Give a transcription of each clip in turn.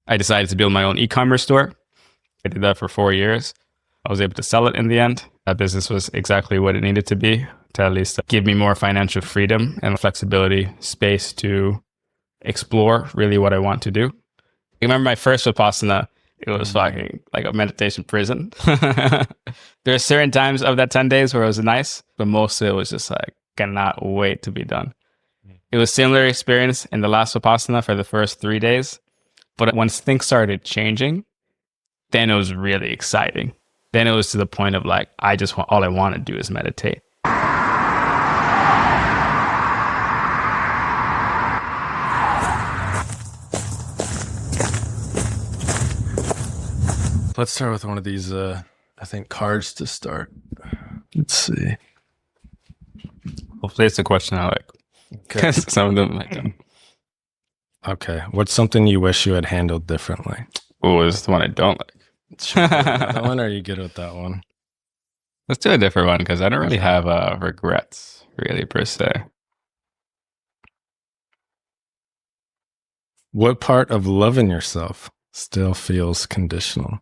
I decided to build my own e-commerce store. I did that for 4 years. I was able to sell it in the end. That business was exactly what it needed to be to at least give me more financial freedom and flexibility, space to explore really what I want to do. I remember my first Vipassana, it was fucking like a meditation prison. There are certain times of that 10 days where it was nice, but mostly it was just like, cannot wait to be done. It was similar experience in the last Vipassana for the first 3 days. But once things started changing, then it was really exciting. Then it was to the point of like, all I want to do is meditate. Let's start with one of these, I think, cards to start. Let's see. Hopefully it's a question I like. Because some of them I don't. Okay. What's something you wish you had handled differently? Oh, this is the one I don't like. Sure. That one, or are you good with that one? Let's do a different one because I don't really have regrets, really, per se. What part of loving yourself still feels conditional?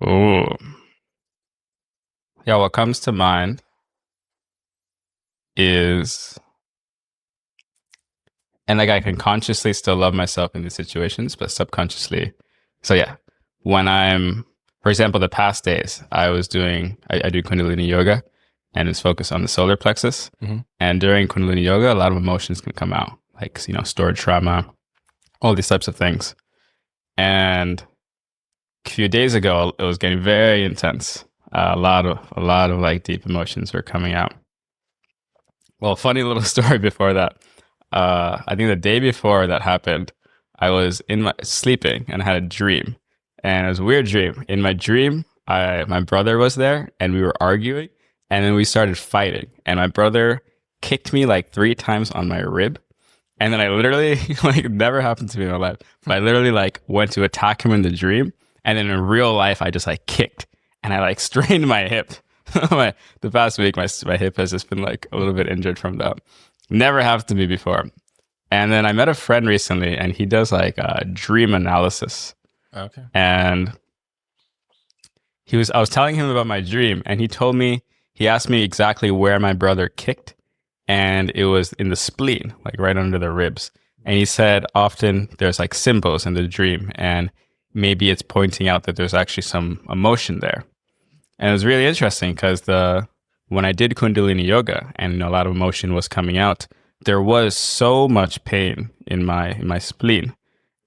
Oh. Yeah, what comes to mind is, and like I can consciously still love myself in these situations, but subconsciously. So yeah, when I'm, for example, the past days, I do Kundalini yoga and it's focused on the solar plexus. Mm-hmm. And during Kundalini yoga, a lot of emotions can come out, like, stored trauma, all these types of things. And a few days ago, it was getting very intense. A lot of like deep emotions were coming out. Well, funny little story before that. I think the day before that happened, I was sleeping and I had a dream. And it was a weird dream. In my dream, my brother was there and we were arguing. And then we started fighting. And my brother kicked me like 3 times on my rib. And then I literally, like, never happened to me in my life, but I literally like went to attack him in the dream. And then in real life, I just like kicked and I like strained my hip. The past week, my hip has just been like a little bit injured from that. Never happened to me before. And then I met a friend recently and he does like dream analysis. Okay. And I was telling him about my dream and he asked me exactly where my brother kicked. And it was in the spleen, like right under the ribs. And he said often there's like symbols in the dream and maybe it's pointing out that there's actually some emotion there. And it was really interesting because when I did Kundalini yoga and a lot of emotion was coming out, there was so much pain in my spleen.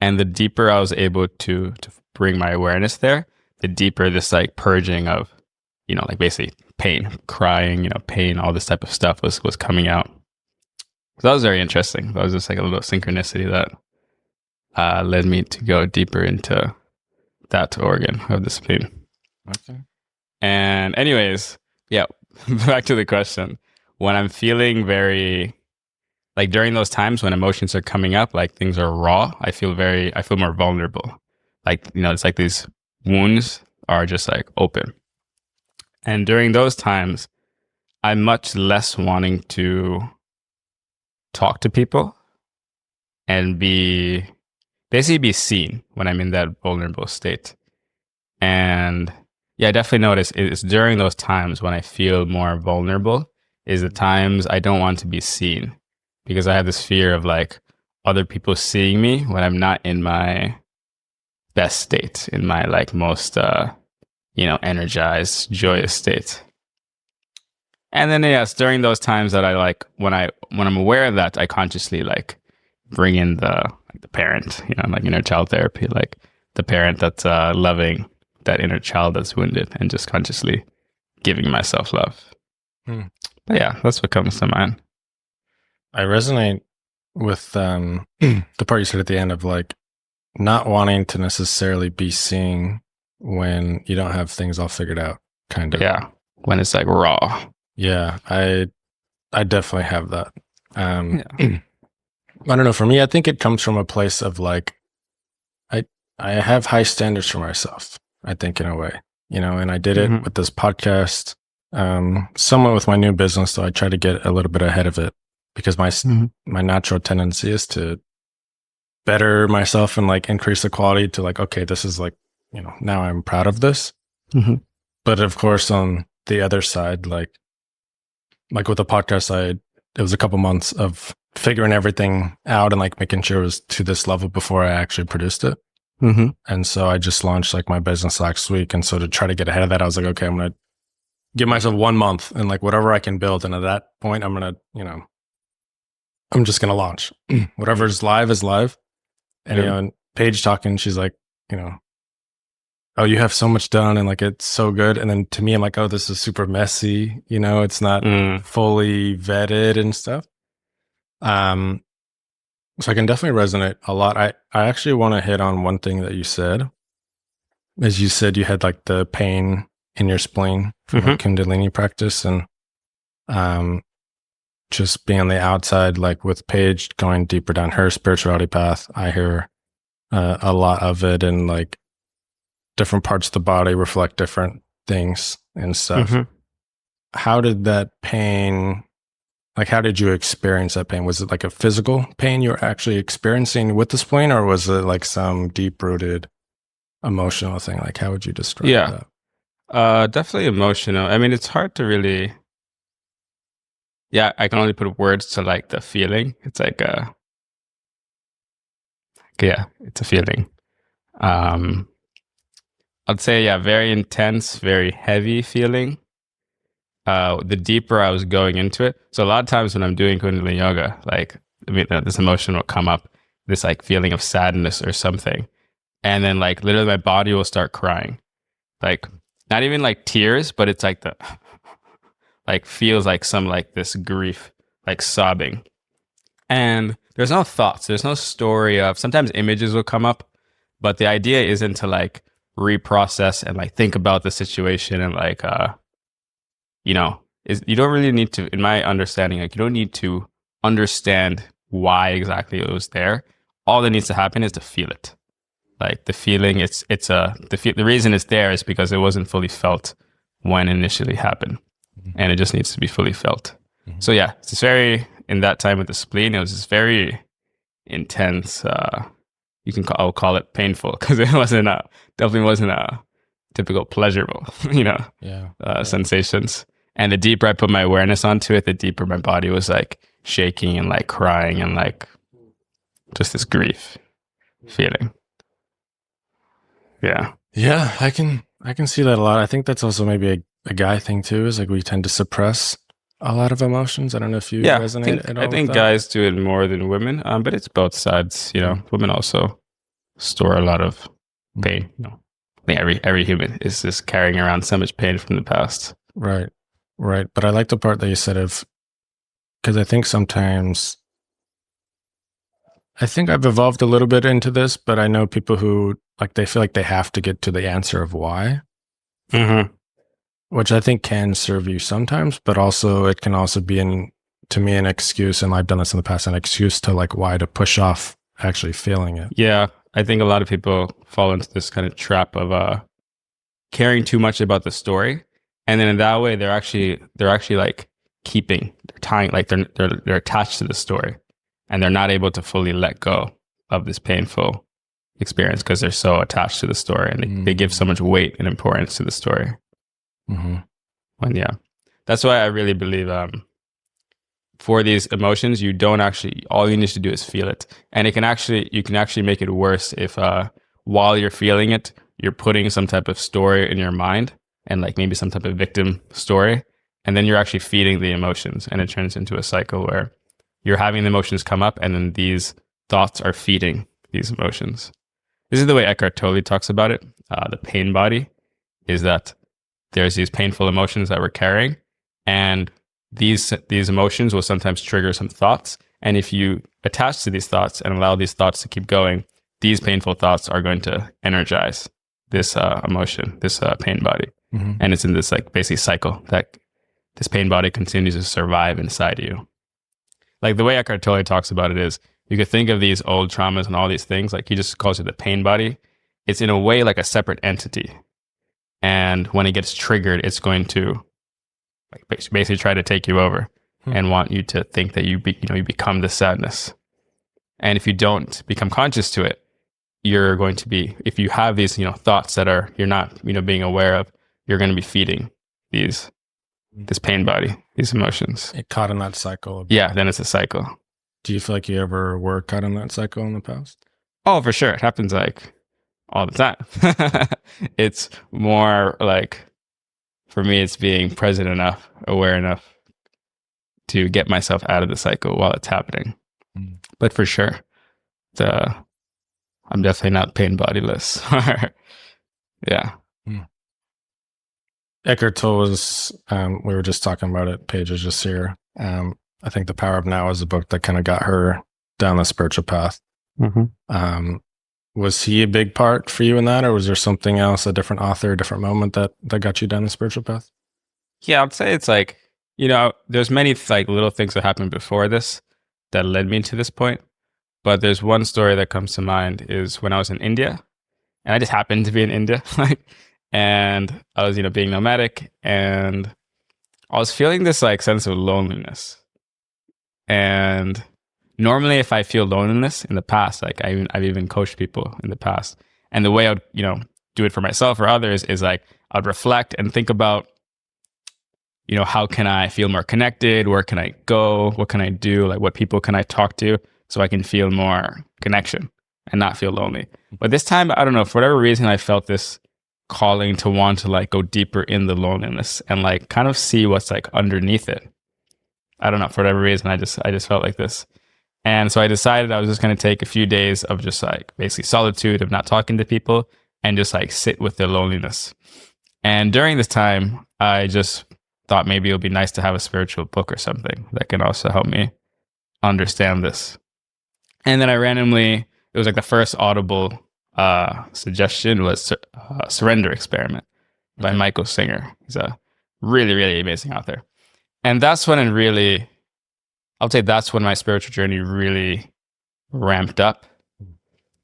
And the deeper I was able to bring my awareness there, the deeper this like purging of, like basically pain, crying, pain, all this type of stuff was coming out. So that was very interesting. That was just like a little synchronicity that led me to go deeper into that organ of the spleen. Okay. And anyways, yeah, back to the question. When I'm feeling very, like during those times when emotions are coming up, like things are raw, I feel more vulnerable. Like, it's like these wounds are just like open. And during those times, I'm much less wanting to talk to people and basically be seen when I'm in that vulnerable state. And yeah, I definitely notice it's during those times when I feel more vulnerable is the times I don't want to be seen because I have this fear of like other people seeing me when I'm not in my best state, in my like most, energized, joyous state. And then yes, during those times that I like, when I'm aware of that, I consciously like bring in the parent, like inner child therapy, like the parent that's loving that inner child that's wounded and just consciously giving myself love. But yeah, that's what comes to mind. I resonate with the part you said at the end of like not wanting to necessarily be seen when you don't have things all figured out, kind of. Yeah, when it's like raw. Yeah, I definitely have that. I don't know. For me, I think it comes from a place of like, I have high standards for myself, I think, in a way, and I did it with this podcast, somewhat with my new business, so I try to get a little bit ahead of it because my natural tendency is to better myself and like increase the quality to like, okay, this is like, now I'm proud of this. Mm-hmm. But of course, on the other side, like with the podcast, it was a couple months of figuring everything out and like making sure it was to this level before I actually produced it. Mm-hmm. And so I just launched like my business last week. And so to try to get ahead of that, I was like, okay, I'm going to give myself 1 month and like whatever I can build. And at that point, I'm going to, I'm just going to launch. Whatever's live is live. And, and Paige talking, she's like, oh, you have so much done and like it's so good. And then to me, I'm like, oh, this is super messy. It's not fully vetted and stuff. So I can definitely resonate a lot. I actually want to hit on one thing that you said. As you said, you had like the pain in your spleen from like Kundalini practice, and just being on the outside, like with Paige going deeper down her spirituality path, I hear a lot of it, and like different parts of the body reflect different things and stuff. How did that pain, like how did you experience that pain? Was it like a physical pain you were actually experiencing with the spleen, or was it like some deep-rooted emotional thing? Like how would you describe that? Definitely emotional. I mean, it's hard to really, I can only put words to like the feeling. It's like it's a feeling. I'd say, very intense, very heavy feeling. The deeper I was going into it. So a lot of times when I'm doing Kundalini yoga, like, this emotion will come up, this like feeling of sadness or something. And then like literally my body will start crying. Like not even like tears, but it's like like feels like some like this grief, like sobbing. And there's no thoughts, there's no story of, sometimes images will come up, but the idea isn't to like reprocess and like think about the situation and like, you don't really need to, in my understanding, like you don't need to understand why exactly it was there. All that needs to happen is to feel it. Like the feeling, the reason it's there is because it wasn't fully felt when it initially happened, and it just needs to be fully felt. So it's just very, in that time with the spleen, it was just very intense. I'll call it painful, because it definitely wasn't a typical pleasurable, sensations. And the deeper I put my awareness onto it, the deeper my body was like shaking and like crying and like just this grief feeling. Yeah. Yeah, I can see that a lot. I think that's also maybe a guy thing too, is like we tend to suppress a lot of emotions. I don't know if you resonate at all. I think guys do it more than women, but it's both sides. Women also store a lot of pain. I think every human is just carrying around so much pain from the past. Right. But I like the part that you said because I think sometimes, I think I've evolved a little bit into this, but I know people who like, they feel like they have to get to the answer of why, which I think can serve you sometimes, but also it can also be to me, an excuse. And I've done this in the past, an excuse to like why to push off actually feeling it. Yeah. I think a lot of people fall into this kind of trap of caring too much about the story. And then in that way, they're actually like they're tying, like they're attached to the story, and they're not able to fully let go of this painful experience because they're so attached to the story, and they give so much weight and importance to the story. That's why I really believe for these emotions, you don't actually, all you need to do is feel it. And you can actually make it worse if while you're feeling it, you're putting some type of story in your mind, and like maybe some type of victim story, and then you're actually feeding the emotions, and it turns into a cycle where you're having the emotions come up, and then these thoughts are feeding these emotions. This is the way Eckhart Tolle talks about it. The pain body is that there's these painful emotions that we're carrying, and these emotions will sometimes trigger some thoughts. And if you attach to these thoughts and allow these thoughts to keep going, these painful thoughts are going to energize this emotion, this pain body. And it's in this like basically cycle that this pain body continues to survive inside you. Like the way Eckhart Tolle talks about it is, you could think of these old traumas and all these things, like he just calls it the pain body. It's in a way like a separate entity. And when it gets triggered, it's going to like basically try to take you over and want you to think that you become the sadness. And if you don't become conscious to it, you're going to be, if you have these, thoughts that are, you're not, being aware of, you're going to be feeding this pain body, these emotions. It caught in that cycle. Yeah, then it's a cycle. Do you feel like you ever were caught in that cycle in the past? Oh, for sure. It happens like all the time. It's more like, for me, it's being present enough, aware enough to get myself out of the cycle while it's happening. But for sure, I'm definitely not pain bodiless. Yeah. Eckhart Tolle's, we were just talking about it, Paige is just here. I think The Power of Now is a book that kind of got her down the spiritual path. Was he a big part for you in that, or was there something else, a different author, a different moment that got you down the spiritual path? Yeah, I'd say it's like, there's many like little things that happened before this that led me to this point. But there's one story that comes to mind is when I was in India, and I just happened to be in India, and I was, being nomadic, and I was feeling this like sense of loneliness. And normally if I feel loneliness in the past, like I've even coached people in the past, and the way I would, do it for myself or others is like, I'd reflect and think about, how can I feel more connected? Where can I go? What can I do? Like, what people can I talk to so I can feel more connection and not feel lonely? But this time, I don't know, for whatever reason, I felt this calling to want to like go deeper in the loneliness and like kind of see what's like underneath it. I don't know, for whatever reason, I just felt like this. And so I decided I was just going to take a few days of just like basically solitude, of not talking to people, and just like sit with the loneliness. And during this time, I just thought maybe it would be nice to have a spiritual book or something that can also help me understand this. And then it was like the first audible suggestion was Surrender Experiment by Michael Singer. He's a really, really amazing author. And that's when I'll say that's when my spiritual journey really ramped up.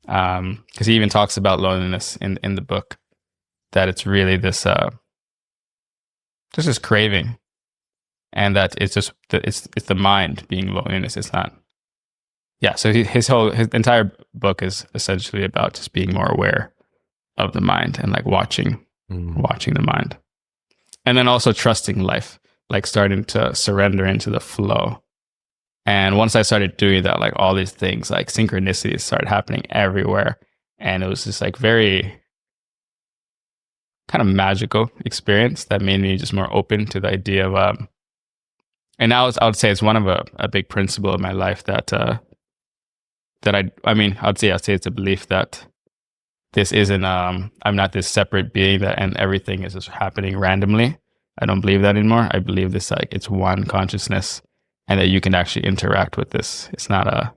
Because he even talks about loneliness in the book, that it's really this just this craving, and that it's just it's the mind being loneliness. It's not. Yeah. So his entire book is essentially about just being more aware of the mind and like watching the mind, and then also trusting life, like starting to surrender into the flow. And once I started doing that, like all these things, like synchronicities started happening everywhere. And it was just like very kind of magical experience that made me just more open to the idea of, and now I would say it's one of a big principle of my life that I'd say it's a belief that this isn't, I'm not this separate being and everything is just happening randomly. I don't believe that anymore. I believe this, like, it's one consciousness, and that you can actually interact with this. It's not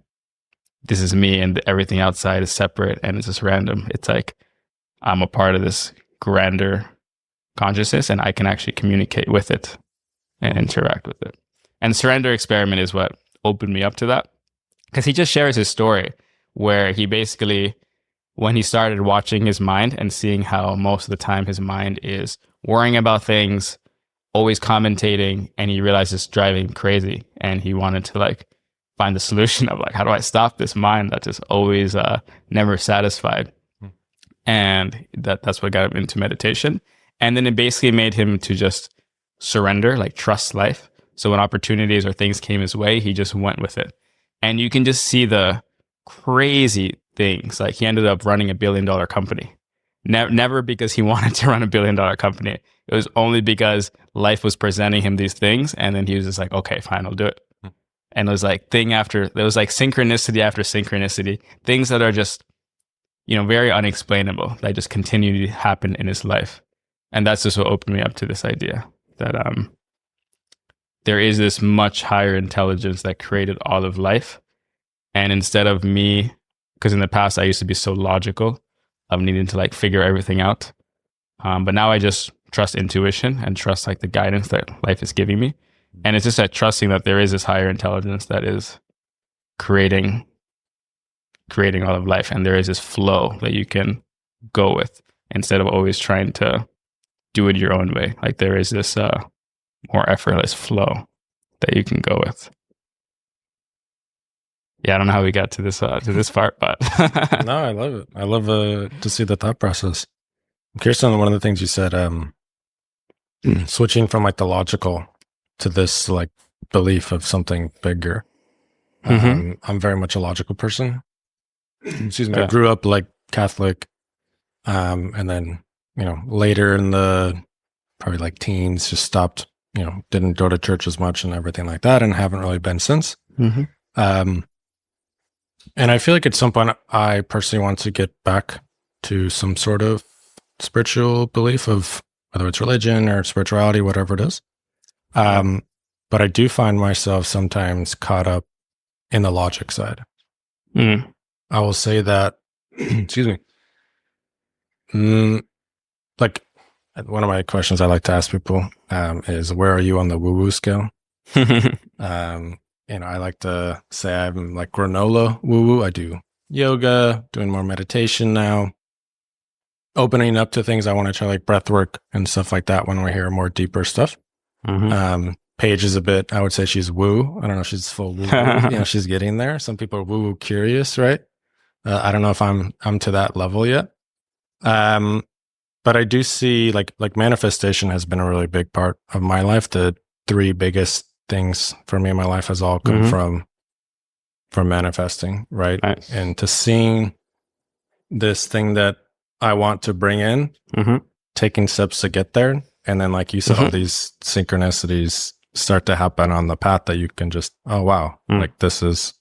this is me and everything outside is separate and it's just random. It's like, I'm a part of this grander consciousness, and I can actually communicate with it and interact with it. And Surrender Experiment is what opened me up to that, because he just shares his story where he basically, when he started watching his mind and seeing how most of the time his mind is worrying about things, always commentating, and he realized it's driving him crazy, and he wanted to like find the solution of like, how do I stop this mind that's just always never satisfied? And that's what got him into meditation. And then it basically made him to just surrender, like trust life. So when opportunities or things came his way, he just went with it. And you can just see the crazy things. Like, he ended up running $1 billion company. Never because he wanted to run $1 billion company. It was only because life was presenting him these things. And then he was just like, okay, fine, I'll do it. And it was like there was like synchronicity after synchronicity, things that are just, very unexplainable, that just continue to happen in his life. And that's just what opened me up to this idea that there is this much higher intelligence that created all of life. And instead of me, because in the past I used to be so logical of needing to like figure everything out. But now I just trust intuition and trust like the guidance that life is giving me. And it's just that trusting that there is this higher intelligence that is creating all of life. And there is this flow that you can go with instead of always trying to do it your own way. Like, there is this more effortless flow that you can go with. Yeah, I don't know how we got to this part, but No, I love it. I love to see the thought process. I'm curious on one of the things you said, switching from like the logical to this like belief of something bigger. I'm very much a logical person. Excuse me. Yeah. I grew up like Catholic, and then later in the probably like teens, just stopped. Didn't go to church as much and everything like that, and haven't really been since. And I feel like at some point, I personally want to get back to some sort of spiritual belief of whether it's religion or spirituality, whatever it is. But I do find myself sometimes caught up in the logic side. I will say that, excuse me, like one of my questions I like to ask people is, where are you on the woo-woo scale? I like to say I'm like granola woo-woo. I do yoga, doing more meditation now, opening up to things I want to try, like breath work and stuff like that when we hear more deeper stuff. Paige is a bit, I would say she's woo. I don't know if she's full woo. She's getting there. Some people are woo-woo curious, right? I don't know if I'm to that level yet. But I do see like manifestation has been a really big part of my life. The three biggest things for me in my life has all come from manifesting, right? Nice. And to seeing this thing that I want to bring in, taking steps to get there. And then, like you said, all these synchronicities start to happen on the path that you can just, oh, wow, like this is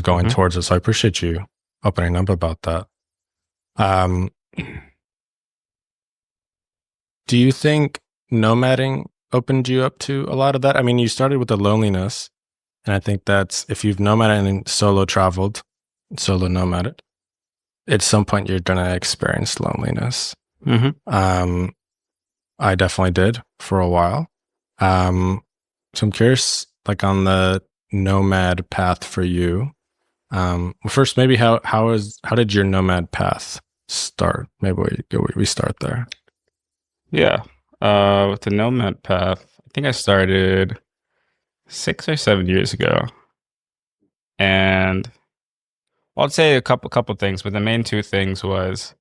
going towards it. So I appreciate you opening up about that. Do you think nomading opened you up to a lot of that? I mean, you started with the loneliness, and I think that's, if you've nomaded and solo traveled, solo nomaded, at some point you're going to experience loneliness. I definitely did for a while. So I'm curious, like on the nomad path for you. First, maybe how did your nomad path start? Maybe we start there. Yeah. With the nomad path, I think I started 6 or 7 years ago. And I'd say a couple things, but the main two things was,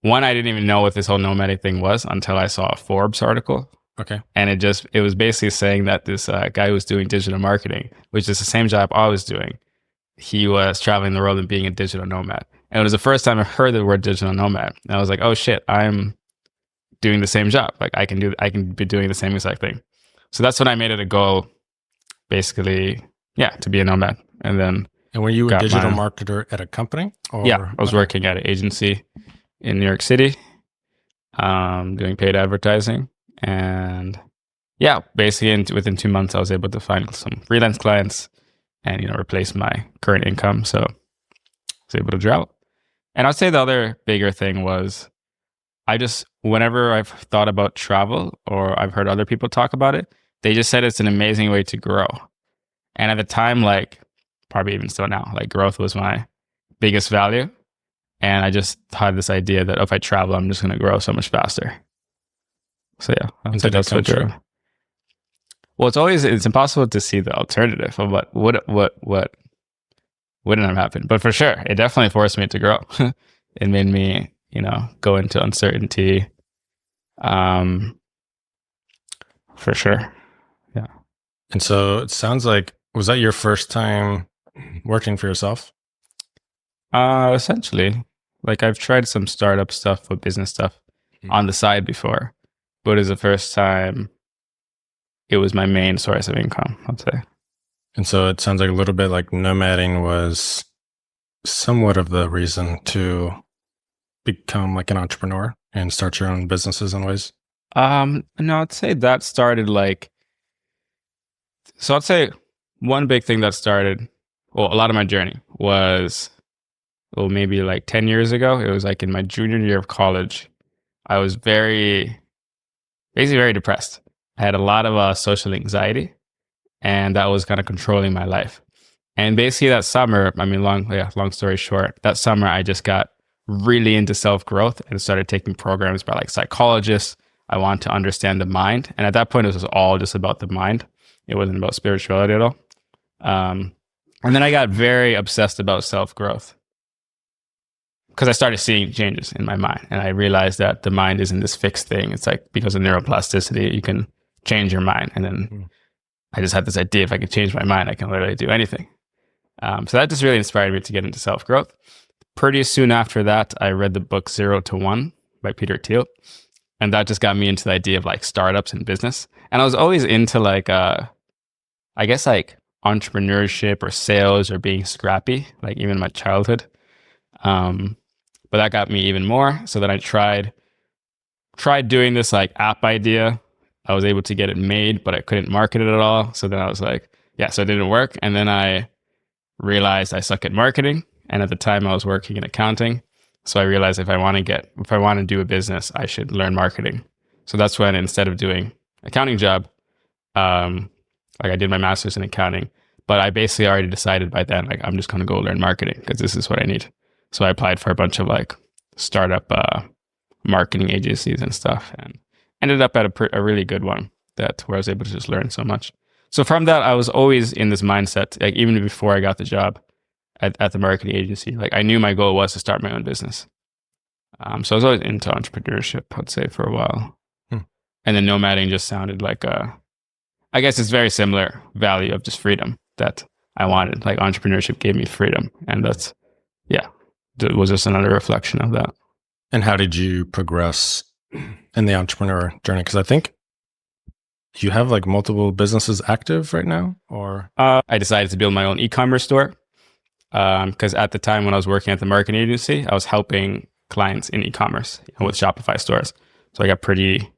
one, I didn't even know what this whole nomadic thing was until I saw a Forbes article. Okay. And it was basically saying that this guy who was doing digital marketing, which is the same job I was doing, he was traveling the world and being a digital nomad. And it was the first time I heard the word digital nomad. And I was like, oh shit, I'm doing the same job. Like I can be doing the same exact thing. So that's when I made it a goal, basically, to be a nomad. And were you a digital marketer at a company? Yeah, I was working at an agency in New York City, doing paid advertising. And basically within 2 months, I was able to find some freelance clients and, replace my current income. So I was able to travel. And I'd say the other bigger thing was, whenever I've thought about travel or I've heard other people talk about it, they just said it's an amazing way to grow. And at the time, like probably even still now, like growth was my biggest value. And I just had this idea that if I travel, I'm just going to grow so much faster. So yeah, that's what true. Well, it's impossible to see the alternative of what wouldn't have happened. But for sure, it definitely forced me to grow. It made me, go into uncertainty. For sure. Yeah. And so it sounds like, was that your first time working for yourself? Essentially. Like I've tried some startup stuff with business stuff on the side before, but it was the first time it was my main source of income, I'd say. And so it sounds like a little bit like nomading was somewhat of the reason to become like an entrepreneur and start your own businesses in ways. No, I'd say that started I'd say one big thing that started, a lot of my journey was, maybe like 10 years ago. It was like in my junior year of college. I was basically very depressed. I had a lot of social anxiety, and that was kind of controlling my life. And basically that summer, long story short, that summer I just got really into self-growth and started taking programs by like psychologists. I wanted to understand the mind. And at that point, it was all just about the mind. It wasn't about spirituality at all. And then I got very obsessed about self-growth because I started seeing changes in my mind. And I realized that the mind isn't this fixed thing. It's like because of neuroplasticity, you can change your mind. And then I just had this idea, if I could change my mind, I can literally do anything. So that just really inspired me to get into self-growth. Pretty soon after that, I read the book 0 to 1 by Peter Thiel. And that just got me into the idea of like startups and business. And I was always into like, I guess like entrepreneurship or sales or being scrappy, like even in my childhood. But that got me even more. So then I tried doing this like app idea. I was able to get it made, but I couldn't market it at all. So then I was like, yeah, so it didn't work. And then I realized I suck at marketing. And at the time I was working in accounting. So I realized if I want to do a business, I should learn marketing. So that's when, instead of doing accounting job, like I did my master's in accounting, but I basically already decided by then, like, I'm just going to go learn marketing because this is what I need. So I applied for a bunch of like startup marketing agencies and stuff, and ended up at a really good one where I was able to just learn so much. So from that, I was always in this mindset, like even before I got the job at the marketing agency, like I knew my goal was to start my own business. So I was always into entrepreneurship, I'd say, for a while. And then nomading just sounded like I guess it's very similar value of just freedom that I wanted. Like entrepreneurship gave me freedom, and that's, yeah, it was just another reflection of that. And how did you progress in the entrepreneur journey? Because I think you have like multiple businesses active right now, or? I decided to build my own e-commerce store because at the time when I was working at the marketing agency, I was helping clients in e-commerce with Shopify stores. So I got pretty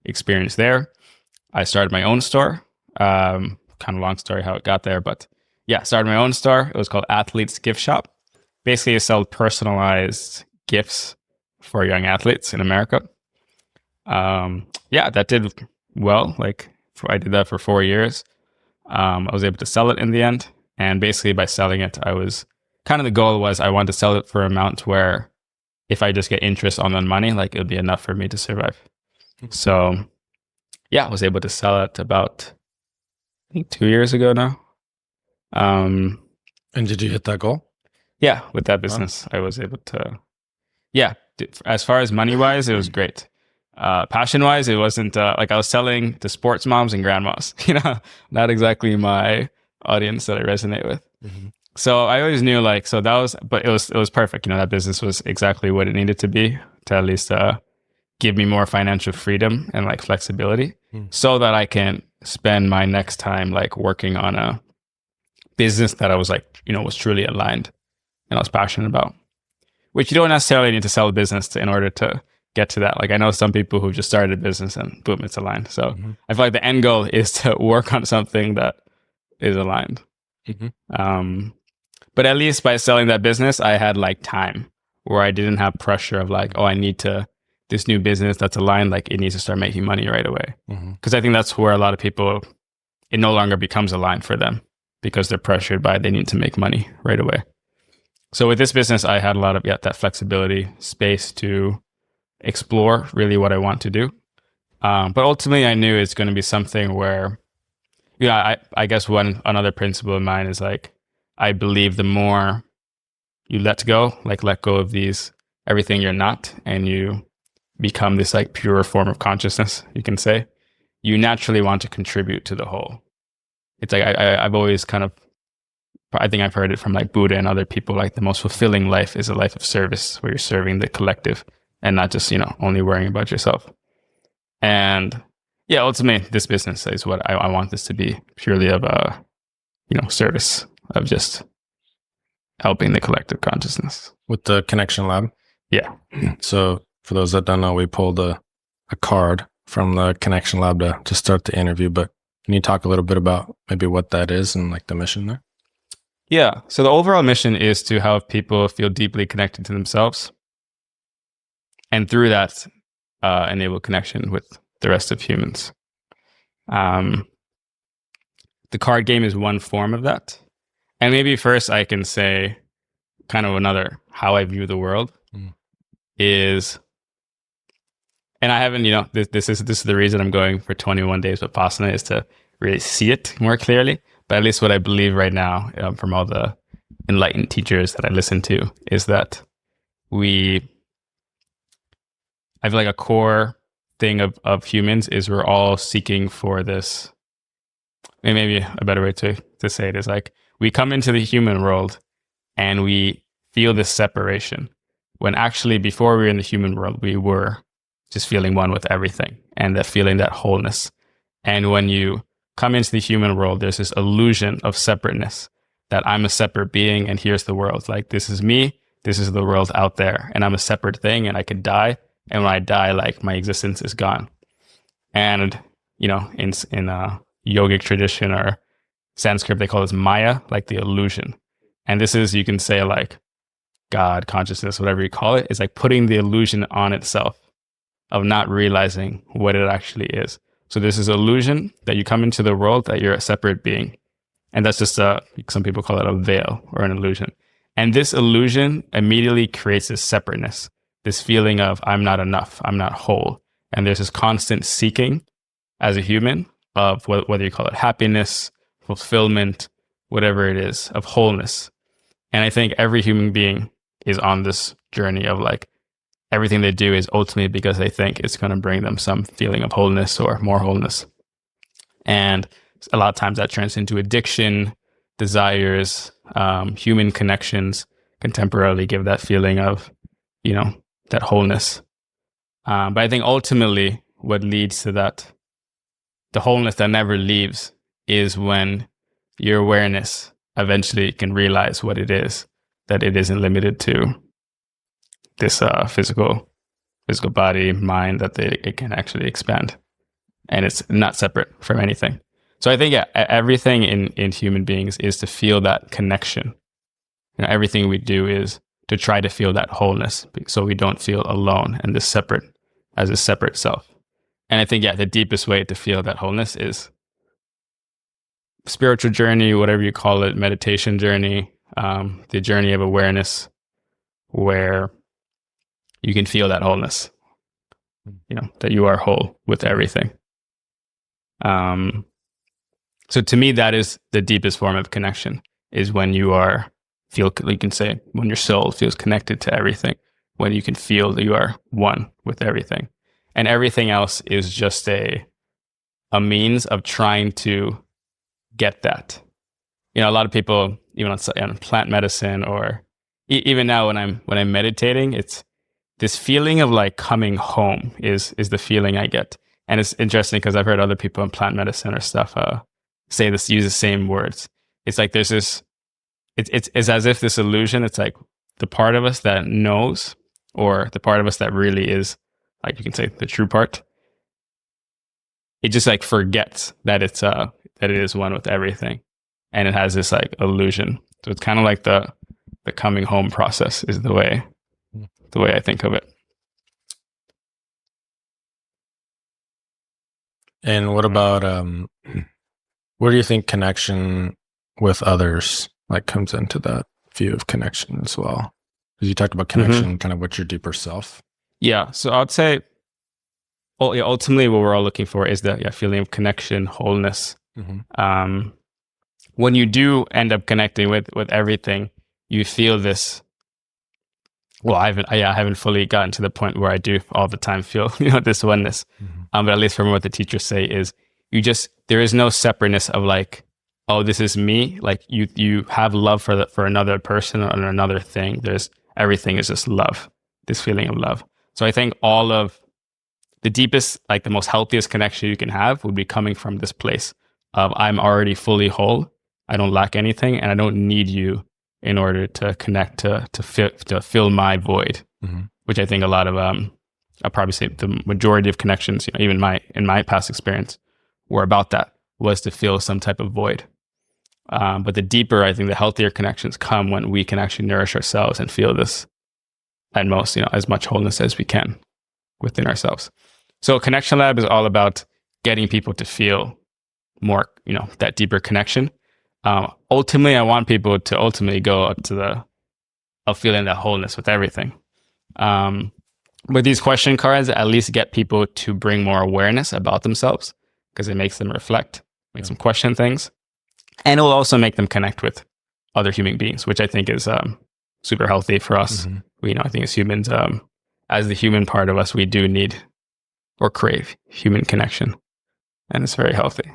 experienced there. I started my own store. Kind of long story how it got there, but yeah, started my own store. It was called Athletes Gift Shop. Basically, you sell personalized gifts for young athletes in America. Yeah, that did well. Like I did that for 4 years. I was able to sell it in the end. And basically by selling it, I was kind of, the goal was I wanted to sell it for an amount where if I just get interest on the money, like it would be enough for me to survive. So yeah, I was able to sell it about, I think 2 years ago now. And did you hit that goal? Yeah, with that business, I was able to, yeah, as far as money-wise, it was great. Passion-wise, it wasn't, like I was selling to sports moms and grandmas, not exactly my audience that I resonate with. So I always knew like, so that was, but it was perfect. That business was exactly what it needed to be to at least give me more financial freedom and like flexibility so that I can spend my next time like working on a business that I was like, was truly aligned and I was passionate about, which you don't necessarily need to sell a business in order to get to that. Like I know some people who've just started a business and boom, it's aligned. So I feel like the end goal is to work on something that is aligned. But at least by selling that business, I had like time where I didn't have pressure of like, oh, I need to, this new business that's aligned, like it needs to start making money right away. Because I think that's where a lot of people, it no longer becomes aligned for them because they're pressured by they need to make money right away. So with this business, I had a lot of that flexibility, space to explore really what I want to do. But ultimately, I knew it's going to be something where, I guess another principle of mine is like, I believe the more you let go of everything you're not, and you become this like pure form of consciousness, you can say, you naturally want to contribute to the whole. It's like, I've always I think I've heard it from like Buddha and other people, like the most fulfilling life is a life of service where you're serving the collective and not just, only worrying about yourself. And yeah, ultimately this business is what I want this to be, purely of service, of just helping the collective consciousness. With the Connection Lab? Yeah. So for those that don't know, we pulled a card from the Connection Lab to start the interview, but can you talk a little bit about maybe what that is and like the mission there? Yeah. So the overall mission is to help people feel deeply connected to themselves, and through that, enable connection with the rest of humans. The card game is one form of that. And maybe first I can say kind of another, how I view the world is, and I haven't, this is the reason I'm going for 21 days Vipassana, is to really see it more clearly. but at least what I believe right now, from all the enlightened teachers that I listen to, is that I feel like a core thing of humans is we're all seeking for this. Maybe a better way to say it is like we come into the human world and we feel this separation when actually before we were in the human world, we were just feeling one with everything and that feeling that wholeness. And when you come into the human world, there's this illusion of separateness that I'm a separate being and here's the world. Like this is me, this is the world out there, and I'm a separate thing and I could die. And when I die, like my existence is gone. And, you know, in yogic tradition or Sanskrit, they call this Maya, like the illusion. And this is, you can say like God, consciousness, whatever you call it, is like putting the illusion on itself of not realizing what it actually is. So there's this illusion that you come into the world that you're a separate being. And that's just some people call it a veil or an illusion. And this illusion immediately creates this separateness, this feeling of I'm not enough, I'm not whole. And there's this constant seeking as a human of whether you call it happiness, fulfillment, whatever it is, of wholeness. And I think every human being is on this journey of like everything they do is ultimately because they think it's going to bring them some feeling of wholeness or more wholeness. And a lot of times that turns into addiction, desires, human connections can temporarily give that feeling of, you know, that wholeness. But I think ultimately what leads to that, the wholeness that never leaves, is when your awareness eventually can realize what it is, that it isn't limited to this physical body, mind, that it can actually expand. And it's not separate from anything. So I think everything in human beings is to feel that connection. You know, everything we do is to try to feel that wholeness so we don't feel alone and as a separate self. And I think, the deepest way to feel that wholeness is spiritual journey, whatever you call it, meditation journey, the journey of awareness, where you can feel that wholeness, you know, that you are whole with everything. So to me, that is the deepest form of connection, is when you can say, when your soul feels connected to everything, when you can feel that you are one with everything. And everything else is just a means of trying to get that. You know, a lot of people, even on plant medicine or even now when I'm meditating, it's this feeling of like coming home is the feeling I get. And it's interesting because I've heard other people in plant medicine or stuff use the same words. It's like there's this, it's as if this illusion, it's like the part of us that knows, or the part of us that really is, like you can say, the true part. It just like forgets that that it is one with everything, and it has this like illusion. So it's kind of like the coming home process is the way I think of it. And what about where do you think connection with others like comes into that view of connection as well? Because you talked about connection, kind of what's your deeper self. Yeah. So I'd say, ultimately, what we're all looking for is that feeling of connection, wholeness. When you do end up connecting with everything, you feel this. Well, I haven't fully gotten to the point where I do all the time feel this oneness. But at least from what the teachers say is, there is no separateness of like, oh, this is me. Like you have love for another person or another thing. Everything is just love, this feeling of love. So I think all of the deepest, like the most healthiest connection you can have would be coming from this place of I'm already fully whole. I don't lack anything, and I don't need you in order to connect to fill my void, which I think a lot of I'll probably say the majority of connections, even in my past experience, were about that, was to fill some type of void. But the deeper, I think the healthier connections come when we can actually nourish ourselves and feel this at most, as much wholeness as we can within ourselves. So Connection Lab is all about getting people to feel more, that deeper connection. Ultimately, I want people to ultimately go up to of feeling that wholeness with everything. With these question cards, at least get people to bring more awareness about themselves, because it makes them reflect, makes them question things. And it will also make them connect with other human beings, which I think is super healthy for us. I think as humans, as the human part of us, we do need or crave human connection, and it's very healthy.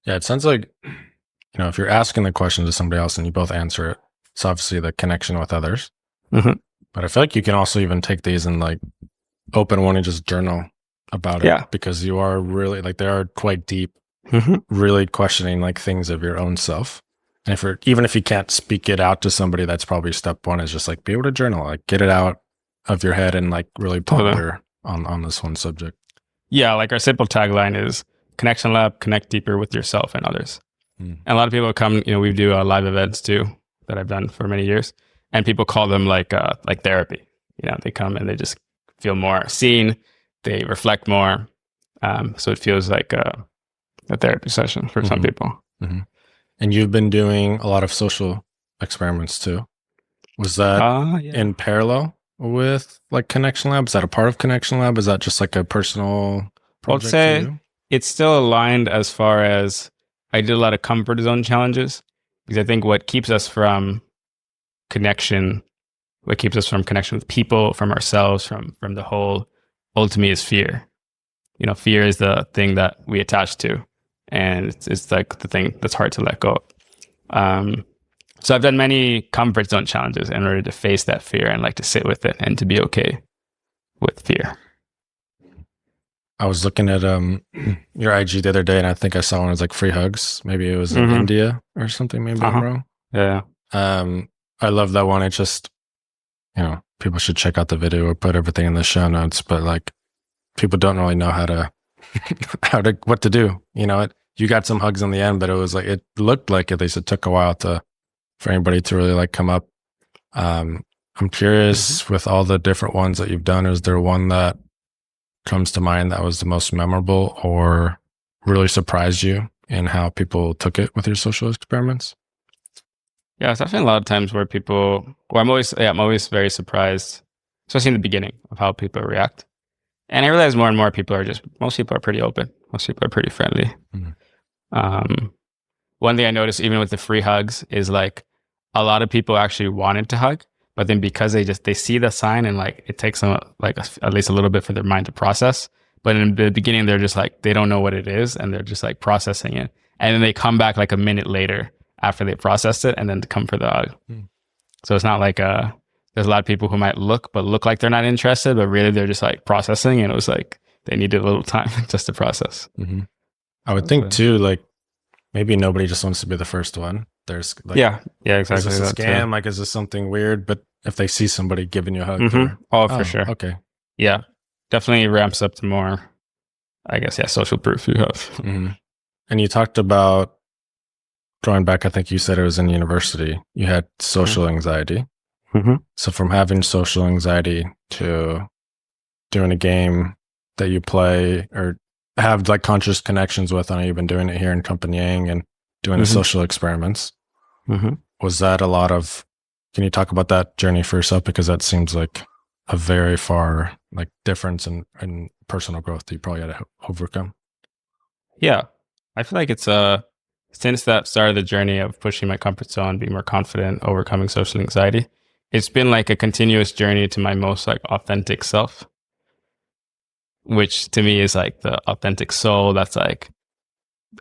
Yeah, it sounds like, if you're asking the question to somebody else and you both answer it, it's obviously the connection with others. But I feel like you can also even take these and like open one and just journal about it, because you are really like, they are quite deep, really questioning like things of your own self. And even if you can't speak it out to somebody, that's probably step one, is just like be able to journal, like get it out of your head and like really ponder on this one subject. Yeah, like our simple tagline is Connection Lab, connect deeper with yourself and others. And a lot of people come, we do live events too that I've done for many years, and people call them like therapy. They come and they just feel more seen, they reflect more. So it feels like a therapy session for some people. And you've been doing a lot of social experiments too. Was that in parallel with like Connection Lab? Is that a part of Connection Lab? Is that just like a personal project? I would say it's still aligned as far as I did a lot of comfort zone challenges, because I think what keeps us from connection with people, from ourselves, from the whole, ultimately is fear. Fear is the thing that we attach to, and it's like the thing that's hard to let go. So I've done many comfort zone challenges in order to face that fear and like to sit with it and to be okay with fear. I was looking at your IG the other day, and I think I saw one. It was like free hugs. Maybe it was in India or something. Maybe I'm wrong. Yeah. I love that one. It just, people should check out the video or put everything in the show notes. But like, people don't really know what to do. You got some hugs in the end, but it was like, it looked like at least it took a while for anybody to really like come up. I'm curious, with all the different ones that you've done, is there one that comes to mind that was the most memorable or really surprised you in how people took it with your social experiments? Yeah, it's definitely a lot of times where I'm always very surprised, especially in the beginning, of how people react. And I realize more and more most people are pretty open. Most people are pretty friendly. One thing I noticed even with the free hugs is like a lot of people actually wanted to hug, but then because they see the sign and like it takes them like at least a little bit for their mind to process. But in the beginning, they're just like, they don't know what it is, and they're just like processing it. And then they come back like a minute later after they processed it and then to come for the hug. So it's not like there's a lot of people who might look like they're not interested, but really they're just like processing, and it was like they needed a little time just to process. I would think too, like maybe nobody just wants to be the first one. There's like, exactly. Is this a scam? Like, is this something weird? But if they see somebody giving you a hug, for sure. Okay. Yeah, definitely ramps up to more, I guess, social proof you have. And you talked about, going back, I think you said it was in university, you had social anxiety. So from having social anxiety to doing a game that you play or have like conscious connections with, I know you've been doing it here in Company Yang and doing the social experiments. Was that a lot of, can you talk about that journey for yourself? Because that seems like a very far like difference in personal growth that you probably had to overcome. Yeah. I feel like it's since that start of the journey of pushing my comfort zone, being more confident, overcoming social anxiety, it's been like a continuous journey to my most like authentic self, which to me is like the authentic soul that's like,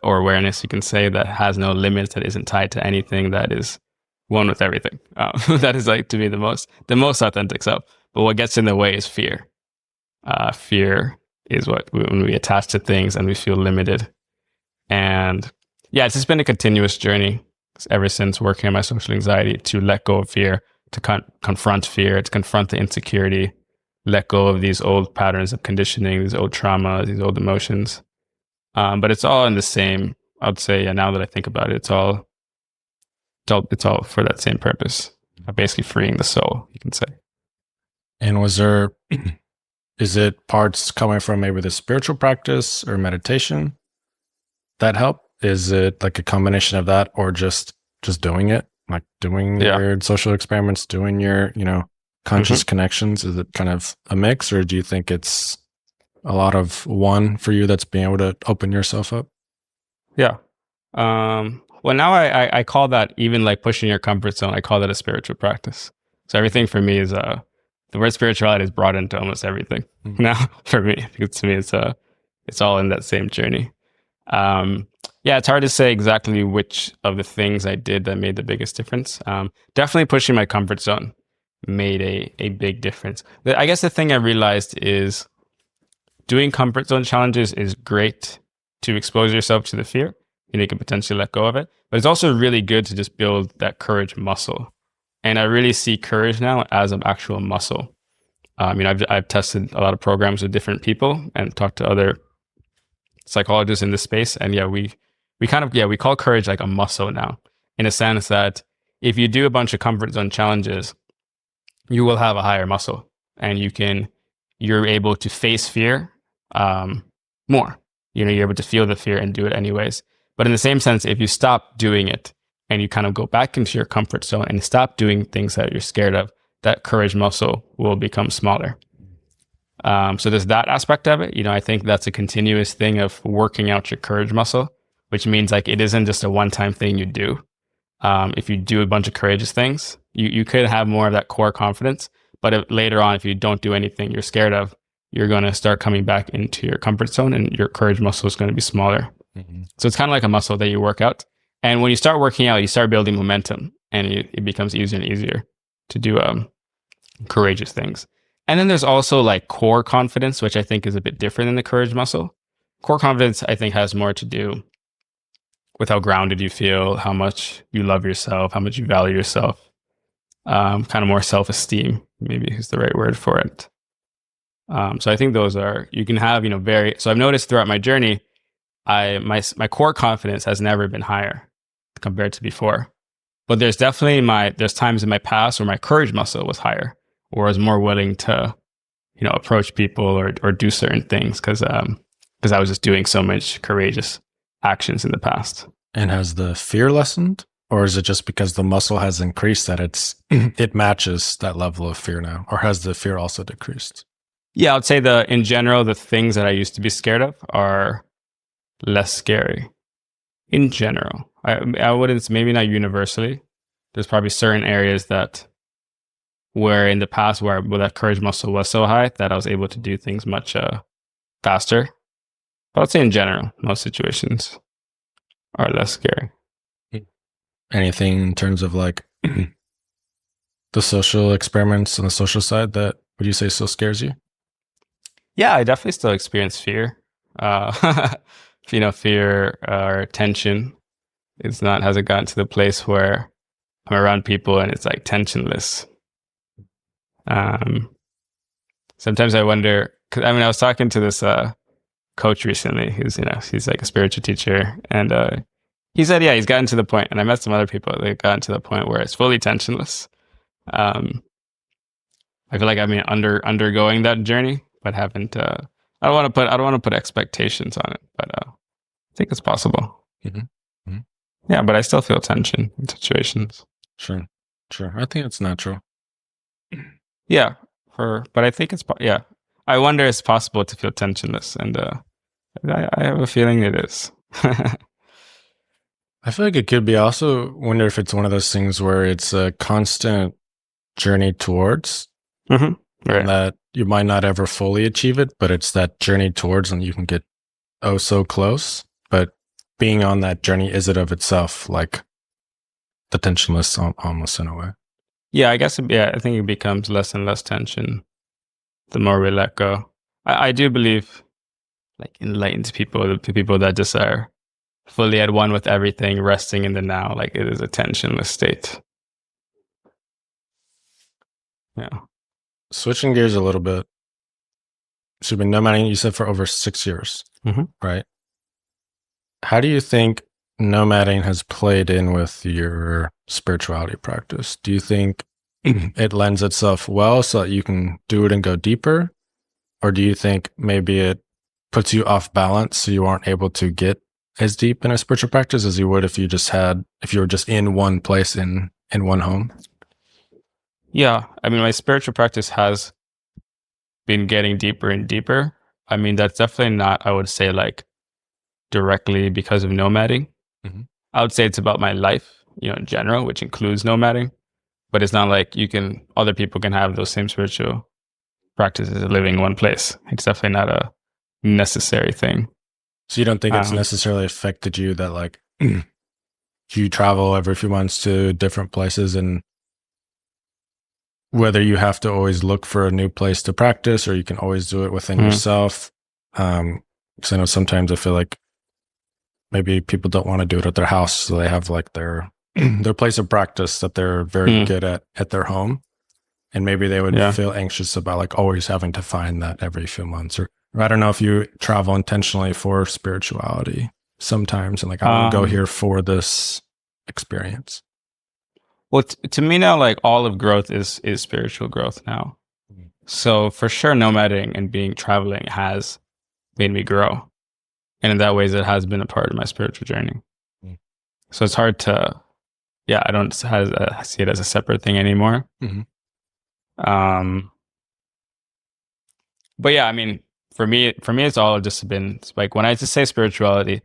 or awareness, you can say, that has no limits, that isn't tied to anything, that is one with everything. That is like to me the most authentic self. But what gets in the way is fear. Fear is when we attach to things and we feel limited. And yeah, it's just been a continuous journey ever since working on my social anxiety to let go of fear, to confront fear, to confront the insecurity, let go of these old patterns of conditioning, these old traumas, these old emotions. But it's all in the same, I would say, now that I think about it, it's all for that same purpose of basically freeing the soul, you can say. And is it parts coming from maybe the spiritual practice or meditation that help? Is it like a combination of that, or just doing it, like doing your social experiments, doing your, conscious connections? Is it kind of a mix, or do you think it's a lot of one for you that's being able to open yourself up? Yeah. I Well, now I call that, even like pushing your comfort zone, I call that a spiritual practice. So everything for me is the word spirituality is brought into almost everything now for me. Because to me, it's all in that same journey. Yeah, it's hard to say exactly which of the things I did that made the biggest difference. Definitely pushing my comfort zone made a big difference. I guess the thing I realized is doing comfort zone challenges is great to expose yourself to the fear, and you can potentially let go of it. But it's also really good to just build that courage muscle. And I really see courage now as an actual muscle. I've tested a lot of programs with different people and talked to other psychologists in this space. And yeah, we call courage like a muscle now, in a sense that if you do a bunch of comfort zone challenges, you will have a higher muscle, and you're able to face fear more. You're able to feel the fear and do it anyways. But in the same sense, if you stop doing it and you kind of go back into your comfort zone and stop doing things that you're scared of, that courage muscle will become smaller. So there's that aspect of it. I think that's a continuous thing of working out your courage muscle, which means like it isn't just a one-time thing you do. If you do a bunch of courageous things, you could have more of that core confidence. But later on, if you don't do anything you're scared of, you're going to start coming back into your comfort zone, and your courage muscle is going to be smaller. So it's kind of like a muscle that you work out. And when you start working out, you start building momentum, and it becomes easier and easier to do courageous things. And then there's also like core confidence, which I think is a bit different than the courage muscle. Core confidence, I think, has more to do with how grounded you feel, how much you love yourself, how much you value yourself. Kind of more self-esteem, maybe is the right word for it. So I think those are, you can have, so I've noticed throughout my journey, my core confidence has never been higher compared to before. But there's definitely there's times in my past where my courage muscle was higher, or I was more willing to, approach people or do certain things because I was just doing so much courageous actions in the past. And has the fear lessened? Or is it just because the muscle has increased that it matches that level of fear now? Or has the fear also decreased? Yeah, I'd say in general, the things that I used to be scared of are less scary. In general, I wouldn't, maybe not universally. There's probably certain areas where in the past where that courage muscle was so high that I was able to do things much faster. But I'd say in general, most situations are less scary. Anything in terms of like the social experiments on the social side that would you say still scares you? Yeah, I definitely still experience fear. Fear or tension hasn't gotten to the place where I'm around people and it's like tensionless. Sometimes I wonder, because I was talking to this coach recently who's he's like a spiritual teacher, and he said he's gotten to the point, and I met some other people, they've gotten to the point where it's fully tensionless. I feel like I've been undergoing that journey, but haven't. I don't want to put expectations on it, but I think it's possible. Yeah, but I still feel tension in situations. Sure. I think it's natural. Yeah, but I think it's I wonder if it's possible to feel tensionless, and I have a feeling it is. I feel like it could be. I also wonder if it's one of those things where it's a constant journey towards, right. And that you might not ever fully achieve it, but it's that journey towards, and you can get so close. But being on that journey is it of itself like the tensionless almost in a way. Yeah, I guess. Yeah, I think it becomes less and less tension the more we let go. I do believe, like enlightened people, the people that just are fully at one with everything, resting in the now, like it is a tensionless state. Yeah. Switching gears a little bit. So you've been nomading, you said, for over 6 years, right? How do you think nomading has played in with your spirituality practice? Do you think it lends itself well so that you can do it and go deeper? Or do you think maybe it puts you off balance so you aren't able to get as deep in a spiritual practice as you would if you were just in one place in one home? Yeah. I mean, my spiritual practice has been getting deeper and deeper. I mean, that's definitely not, I would say, like directly because of nomading. I would say it's about my life, in general, which includes nomading. But it's not like other people can have those same spiritual practices of living in one place. It's definitely not a necessary thing. So you don't think it's necessarily affected you that like you travel every few months to different places, and whether you have to always look for a new place to practice or you can always do it within yourself? Because I know sometimes I feel like maybe people don't want to do it at their house, so they have like their place of practice that they're very good at their home, and maybe they would feel anxious about like always having to find that every few months. Or I don't know if you travel intentionally for spirituality sometimes, and like I want to go here for this experience. Well, to me now, like all of growth is spiritual growth now. So for sure, nomading and traveling has made me grow, and in that ways, it has been a part of my spiritual journey. So it's hard to, I don't see it as a separate thing anymore. But yeah, I mean, for me, it's all just been like when I just say spirituality,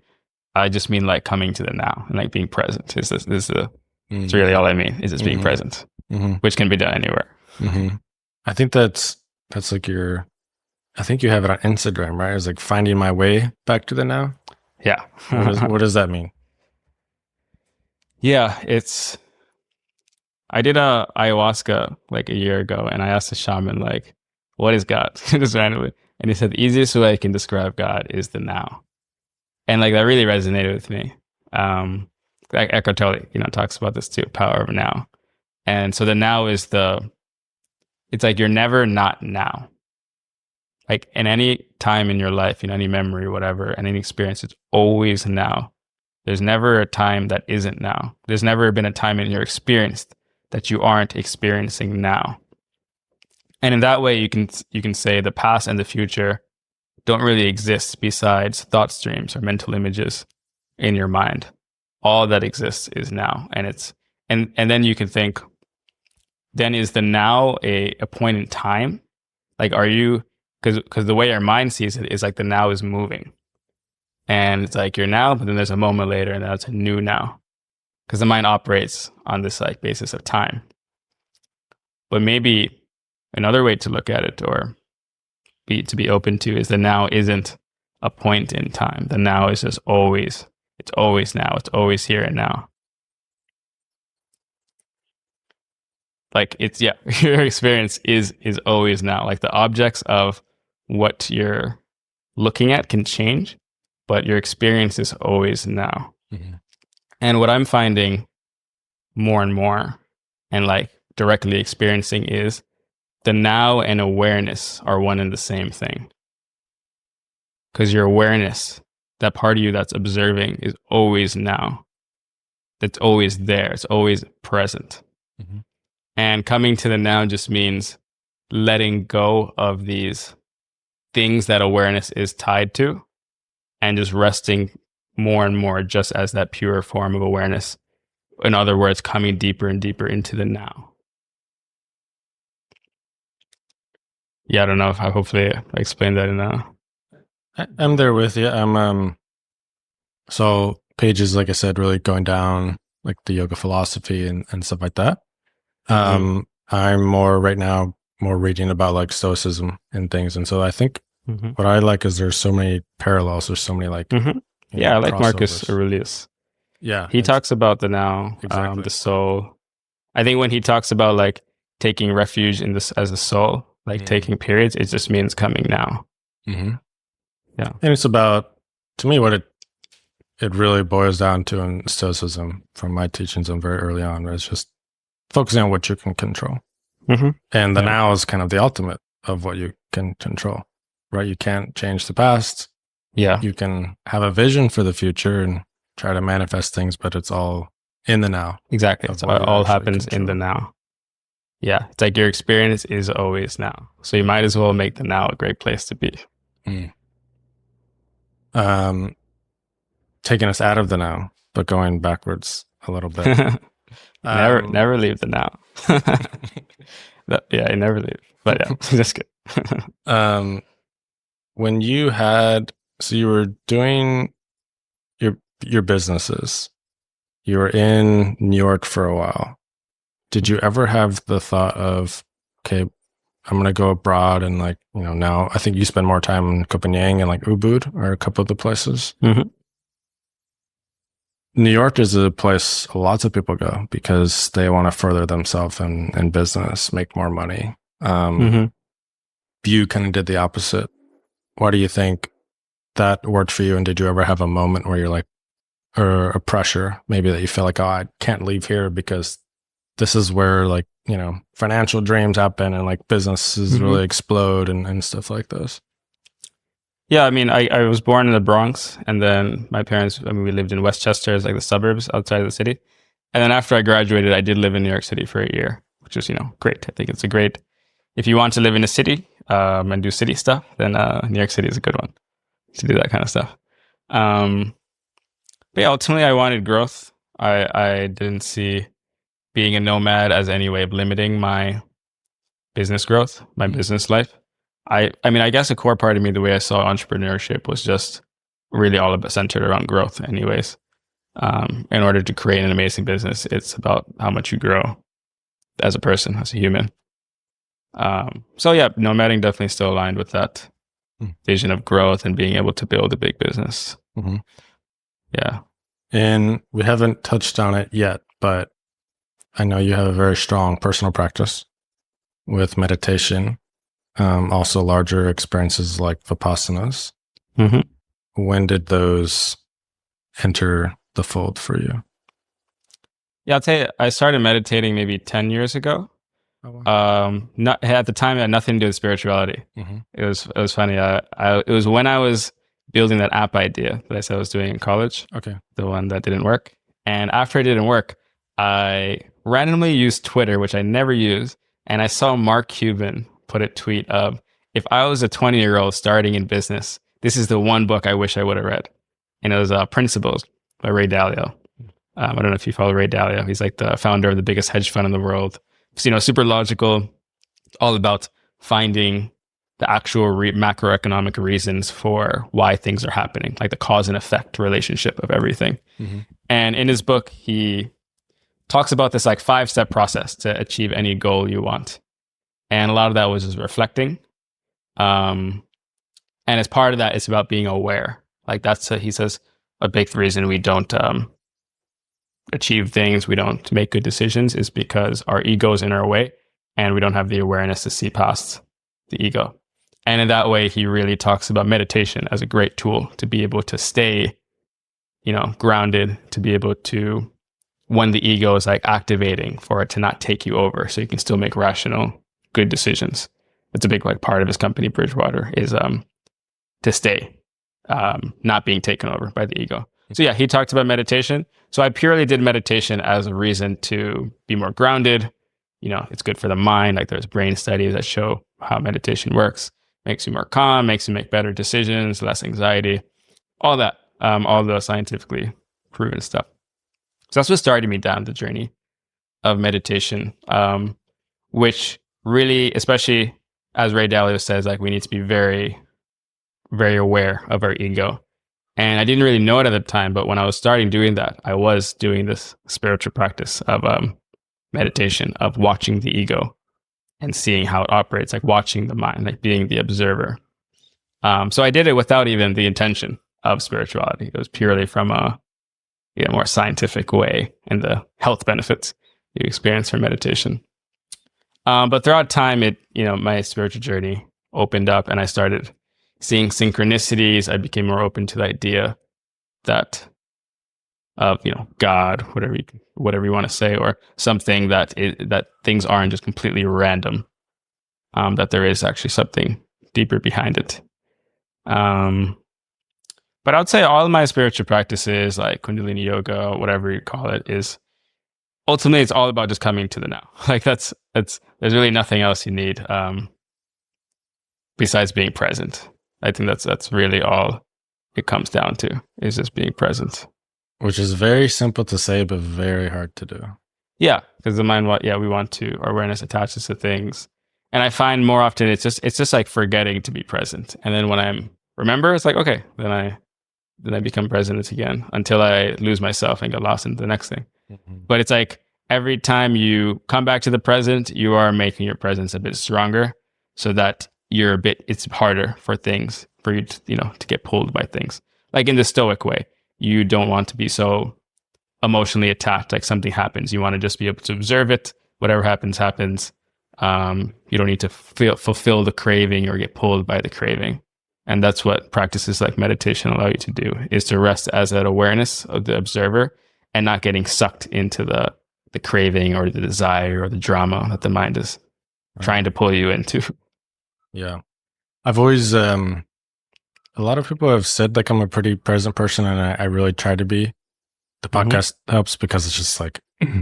I just mean like coming to the now and like being present. It's really all I mean is just being present, which can be done anywhere. I think that's like I think you have it on Instagram, right? It's like finding my way back to the now. Yeah. What does that mean? Yeah, I did a ayahuasca like a year ago, and I asked the shaman like, "What is God?" Just randomly, and he said the easiest way I can describe God is the now, and like that really resonated with me. Like Eckhart Tolle, talks about this too, power of now, and so the now is it's like you're never not now. Like in any time in your life, any memory, whatever, and any experience, it's always now. There's never a time that isn't now. There's never been a time in your experience that you aren't experiencing now. And in that way, you can say the past and the future don't really exist besides thought streams or mental images in your mind. All that exists is now. And then you can think, then is the now a point in time? Like, are you, because the way our mind sees it is like the now is moving. And it's like you're now, but then there's a moment later and that's a new now. Because the mind operates on this like basis of time. But maybe another way to look at it or to be open to is the now isn't a point in time. The now is just always, it's always now. It's always here and now. Like your experience is always now. Like the objects of what you're looking at can change, but your experience is always now. And what I'm finding more and more and like directly experiencing is the now and awareness are one and the same thing. Because your awareness, that part of you that's observing, is always now. It's always there. It's always present. And coming to the now just means letting go of these things that awareness is tied to and just resting more and more just as that pure form of awareness. In other words, coming deeper and deeper into the now. Yeah, I don't know if hopefully I explained that enough. I'm there with you. So Paige is, like I said, really going down like the yoga philosophy and stuff like that. I'm more right now, more reading about like stoicism and things. And so I think what I like is there's so many parallels. There's so many like, I like Marcus Aurelius. Yeah. He talks about the now, exactly. The soul. I think when he talks about like taking refuge in this as a soul, like taking periods, it just means coming now. Yeah. And it's about, to me, what it really boils down to in stoicism from my teachings on very early on, where it's just focusing on what you can control. And the now is kind of the ultimate of what you can control, right? You can't change the past. Yeah. You can have a vision for the future and try to manifest things, but it's all in the now. Exactly. It all happens in the now. Yeah. It's like your experience is always now. So you might as well make the now a great place to be. Taking us out of the now, but going backwards a little bit. Never leave the now. You never leave. But yeah, just good. When you were doing your businesses, you were in New York for a while. Did you ever have the thought of, okay, I'm going to go abroad and like, now I think you spend more time in Copenhagen and like Ubud are a couple of the places. Mm-hmm. New York is a place lots of people go because they want to further themselves in business, make more money. You kind of did the opposite. Why do you think that worked for you? And did you ever have a moment where you're like, or a pressure maybe that you feel like, oh, I can't leave here because this is where like, financial dreams happen and like businesses really explode and stuff like this? Yeah, I mean, I was born in the Bronx, and then my parents, we lived in Westchester, it's like the suburbs outside of the city. And then after I graduated, I did live in New York City for a year, which was, great. I think it's a great, if you want to live in a city and do city stuff, then New York City is a good one to do that kind of stuff. But yeah, ultimately I wanted growth. I didn't see being a nomad as any way of limiting my business growth, my business life. I mean, I guess a core part of me, the way I saw entrepreneurship was just really all about centered around growth anyways. In order to create an amazing business, it's about how much you grow as a person, as a human. So yeah, nomading definitely still aligned with that vision of growth and being able to build a big business. Yeah. And we haven't touched on it yet, but I know you have a very strong personal practice with meditation. Also larger experiences like Vipassanas. When did those enter the fold for you? Yeah, I'll tell you, I started meditating maybe 10 years ago. Oh, wow. Not at the time, it had nothing to do with spirituality. It was funny. It was when I was building that app idea that I said I was doing in college. Okay. The one that didn't work. And after it didn't work, I randomly used Twitter, which I never use. And I saw Mark Cuban put a tweet of, if I was a 20-year-old starting in business, this is the one book I wish I would have read. And it was Principles by Ray Dalio. I don't know if you follow Ray Dalio. He's like the founder of the biggest hedge fund in the world. So, super logical, all about finding the actual macroeconomic reasons for why things are happening, like the cause and effect relationship of everything. And in his book, he talks about this like 5-step process to achieve any goal you want. And a lot of that was just reflecting. And as part of that, it's about being aware. Like he says, a big reason we don't achieve things, we don't make good decisions is because our ego is in our way and we don't have the awareness to see past the ego. And in that way, he really talks about meditation as a great tool to be able to stay, grounded, to be able to, when the ego is like activating, for it to not take you over, so you can still make rational, good decisions. It's a big part of his company, Bridgewater, is to stay, not being taken over by the ego. So yeah, he talked about meditation. So I purely did meditation as a reason to be more grounded. It's good for the mind. Like there's brain studies that show how meditation works. Makes you more calm, makes you make better decisions, less anxiety, all that, all the scientifically proven stuff. So that's what started me down the journey of meditation, which really, especially as Ray Dalio says, like we need to be very, very aware of our ego. And I didn't really know it at the time, but when I was starting doing that, I was doing this spiritual practice of meditation, of watching the ego and seeing how it operates, like watching the mind, like being the observer. So I did it without even the intention of spirituality. It was purely from a more scientific way and the health benefits you experience from meditation. But throughout time, my spiritual journey opened up and I started seeing synchronicities. I became more open to the idea that of, God, whatever you want to say, or something that things aren't just completely random, that there is actually something deeper behind it. But I would say all of my spiritual practices, like Kundalini yoga, whatever you call it, is ultimately it's all about just coming to the now. Like there's really nothing else you need besides being present. I think that's really all it comes down to, is just being present. Which is very simple to say, but very hard to do. Yeah, because the mind, we want to, our awareness attaches to things. And I find more often it's just like forgetting to be present. And then when I remember, it's like, okay, then then I become present again until I lose myself and get lost into the next thing. But it's like every time you come back to the present, you are making your presence a bit stronger so that it's harder for things for you to, to get pulled by things. Like in the Stoic way, you don't want to be so emotionally attached. Like something happens, you want to just be able to observe it. Whatever happens, happens. You don't need to fulfill the craving or get pulled by the craving. And that's what practices like meditation allow you to do, is to rest as an awareness of the observer and not getting sucked into the craving or the desire or the drama that the mind is trying to pull you into. Yeah. I've always, a lot of people have said like I'm a pretty present person, and I really try to be. The podcast helps because it's just like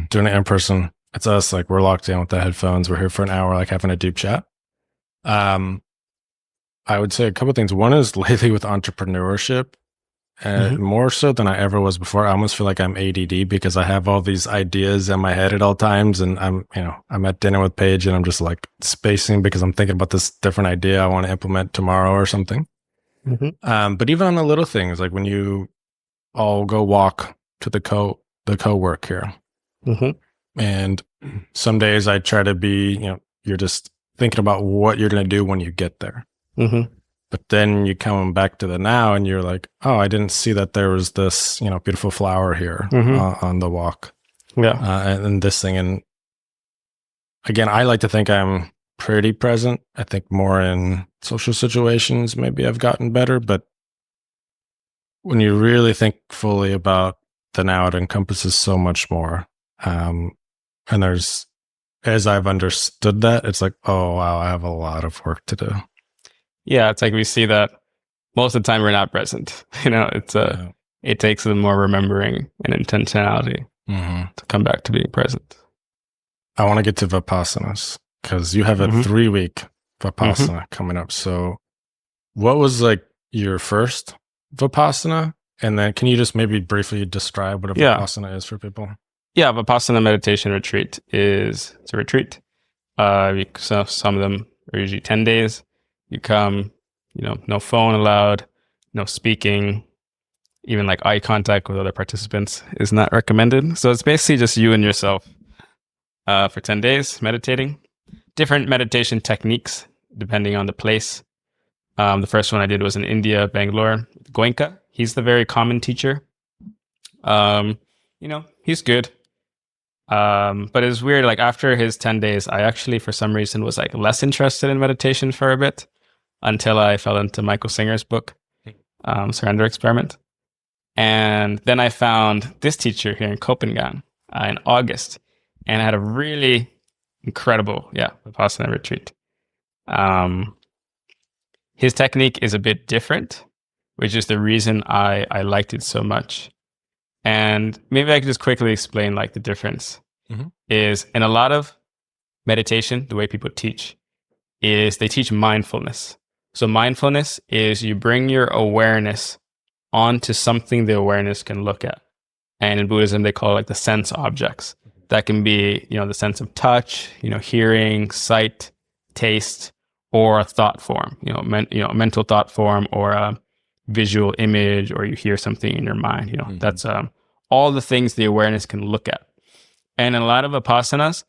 doing it in person. It's us, like we're locked in with the headphones. We're here for an hour, like having a deep chat. I would say a couple of things. One is lately with entrepreneurship, and more so than I ever was before. I almost feel like I'm ADD because I have all these ideas in my head at all times, and I'm at dinner with Paige and I'm just like spacing because I'm thinking about this different idea I want to implement tomorrow or something. But even on the little things, like when you all go walk to the co-work here, and some days I try to be, you're just thinking about what you're going to do when you get there. But then you come back to the now and you're like, oh, I didn't see that there was this, beautiful flower here on the walk. Yeah. And this thing. And again, I like to think I'm pretty present. I think more in social situations, maybe I've gotten better. But when you really think fully about the now, it encompasses so much more. And as I've understood that, it's like, oh, wow, I have a lot of work to do. Yeah, it's like we see that most of the time we're not present. It takes a more remembering and intentionality to come back to being present. I want to get to Vipassanas because you have a 3-week Vipassana coming up. So what was like your first Vipassana? And then can you just maybe briefly describe what a Vipassana is for people? Yeah, Vipassana meditation retreat it's a retreat. So some of them are usually 10 days. You come, no phone allowed, no speaking, even like eye contact with other participants is not recommended. So it's basically just you and yourself for 10 days meditating. Different meditation techniques depending on the place. The first one I did was in India, Bangalore, Goenka. He's the very common teacher. He's good. But it's weird, like after his 10 days, I actually, for some reason, was like less interested in meditation for a bit until I fell into Michael Singer's book, Surrender Experiment. And then I found this teacher here in Copenhagen in August, and I had a really incredible, Vipassana retreat. His technique is a bit different, which is the reason I liked it so much. And maybe I could just quickly explain like the difference is in a lot of meditation, the way people teach is they teach mindfulness. So mindfulness is you bring your awareness onto something the awareness can look at. And in Buddhism, they call it like the sense objects. That can be, the sense of touch, hearing, sight, taste, or a thought form, a mental thought form or a visual image, or you hear something in your mind, that's all the things the awareness can look at. And in a lot of Vipassanas,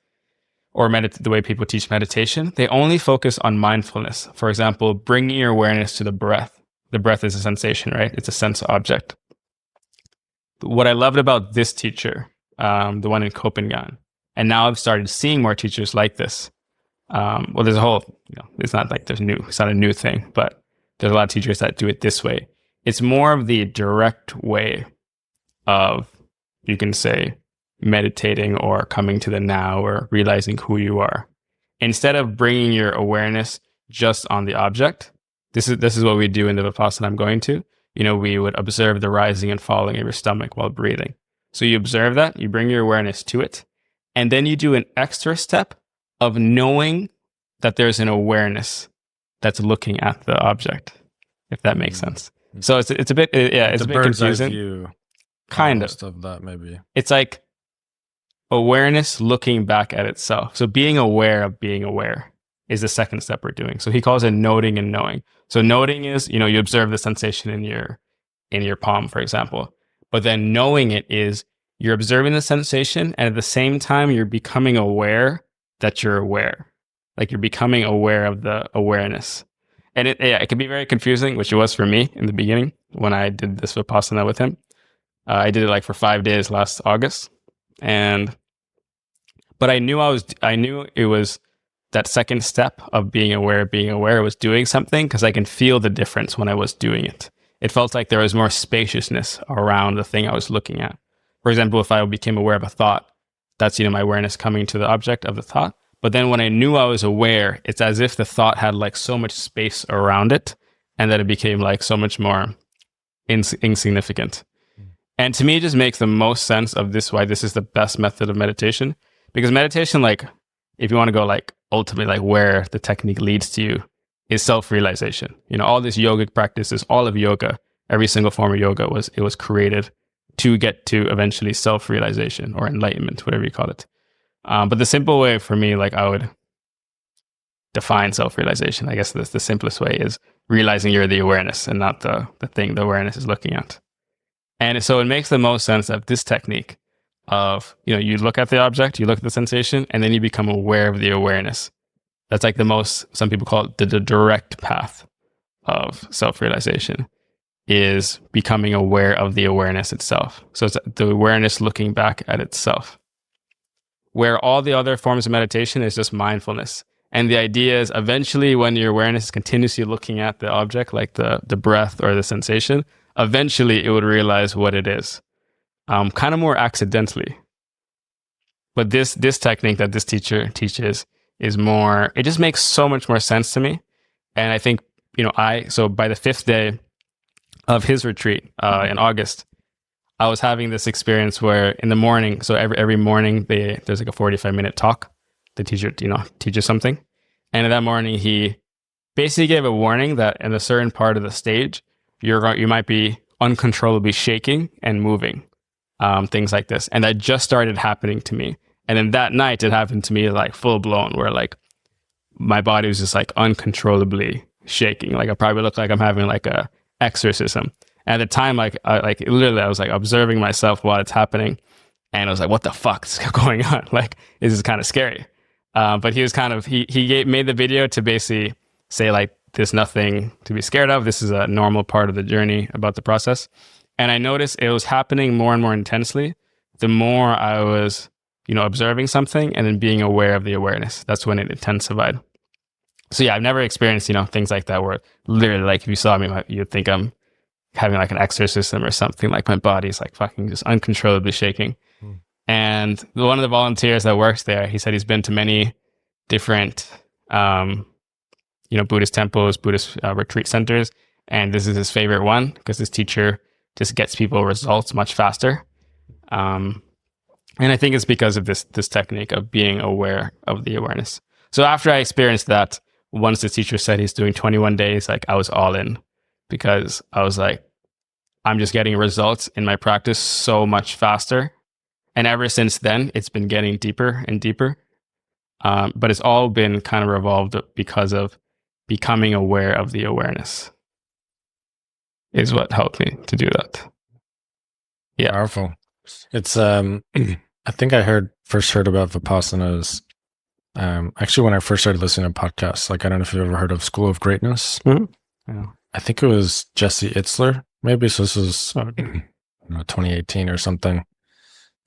or the way people teach meditation, they only focus on mindfulness. For example, bringing your awareness to the breath. The breath is a sensation, right? It's a sense object. What I loved about this teacher, the one in Copenhagen, and now I've started seeing more teachers like this. There's a whole, it's not like it's not a new thing, but there's a lot of teachers that do it this way. It's more of the direct way of, you can say, meditating or coming to the now or realizing who you are. Instead of bringing your awareness just on the object, this is what we do in the Vipassana I'm going to. We would observe the rising and falling of your stomach while breathing. So you observe that, you bring your awareness to it, and then you do an extra step of knowing that there's an awareness that's looking at the object, if that makes sense. So it's a bit, it's a bit confusing. View, kind of that, maybe. It's like awareness looking back at itself. So being aware of being aware is the second step we're doing. So he calls it noting and knowing. So noting is, you observe the sensation in your in your palm, for example. But then knowing it is you're observing the sensation, and at the same time, you're becoming aware that you're aware. Like you're becoming aware of the awareness. And it can be very confusing, which it was for me in the beginning when I did this Vipassana with him. I did it like for 5 days last August. But I knew it was that second step of being aware was doing something, because I can feel the difference when I was doing it. It felt like there was more spaciousness around the thing I was looking at. For example, if I became aware of a thought, that's, my awareness coming to the object of the thought. But then when I knew I was aware, it's as if the thought had like so much space around it, and that it became like so much more insignificant. And to me, it just makes the most sense of this, why this is the best method of meditation. Because meditation, like, if you want to go like ultimately like where the technique leads to you, is self-realization. All this yogic practices, all of yoga, every single form of yoga was created to get to eventually self-realization or enlightenment, whatever you call it. But the simple way for me, like I would define self-realization, I guess the simplest way is realizing you're the awareness and not the thing the awareness is looking at. And so it makes the most sense that this technique of, you look at the object, you look at the sensation, and then you become aware of the awareness. That's like the most, some people call it the direct path of self-realization, is becoming aware of the awareness itself. So it's the awareness looking back at itself. Where all the other forms of meditation is just mindfulness. And the idea is eventually when your awareness is continuously looking at the object, like the breath or the sensation, eventually it would realize what it is. Kind of more accidentally. But this technique that this teacher teaches is more, it just makes so much more sense to me. And I think, so by the 5th day of his retreat in August, I was having this experience where in the morning, so every morning there's like a 45-minute talk. The teacher, teaches something. And in that morning, he basically gave a warning that in a certain part of the stage, you might be uncontrollably shaking and moving, things like this. And that just started happening to me. And then that night, it happened to me like full blown, where like my body was just like uncontrollably shaking. Like I probably look like I'm having like a exorcism. And at the time, I was like observing myself while it's happening. And I was like, what the fuck is going on? Like, this is kind of scary. But he was made the video to basically say like, there's nothing to be scared of. This is a normal part of the journey about the process. And I noticed it was happening more and more intensely the more I was, observing something and then being aware of the awareness. That's when it intensified. So yeah, I've never experienced, things like that where literally like if you saw me, you'd think I'm having like an exorcism or something. Like my body's like fucking just uncontrollably shaking. And one of the volunteers that works there, he said he's been to many different, Buddhist temples, Buddhist retreat centers. And this is his favorite one because this teacher just gets people results much faster. And I think it's because of this technique of being aware of the awareness. So after I experienced that, once the teacher said he's doing 21 days, like I was all in, because I was like, I'm just getting results in my practice so much faster. And ever since then, it's been getting deeper and deeper. But it's all been kind of revolved because of becoming aware of the awareness is what helped me to do that. Yeah. Powerful. It's, I think I first heard about Vipassanas. Actually, when I first started listening to podcasts, like, I don't know if you've ever heard of School of Greatness. Mm-hmm. Yeah. I think it was Jesse Itzler, maybe. So this was 2018 or something.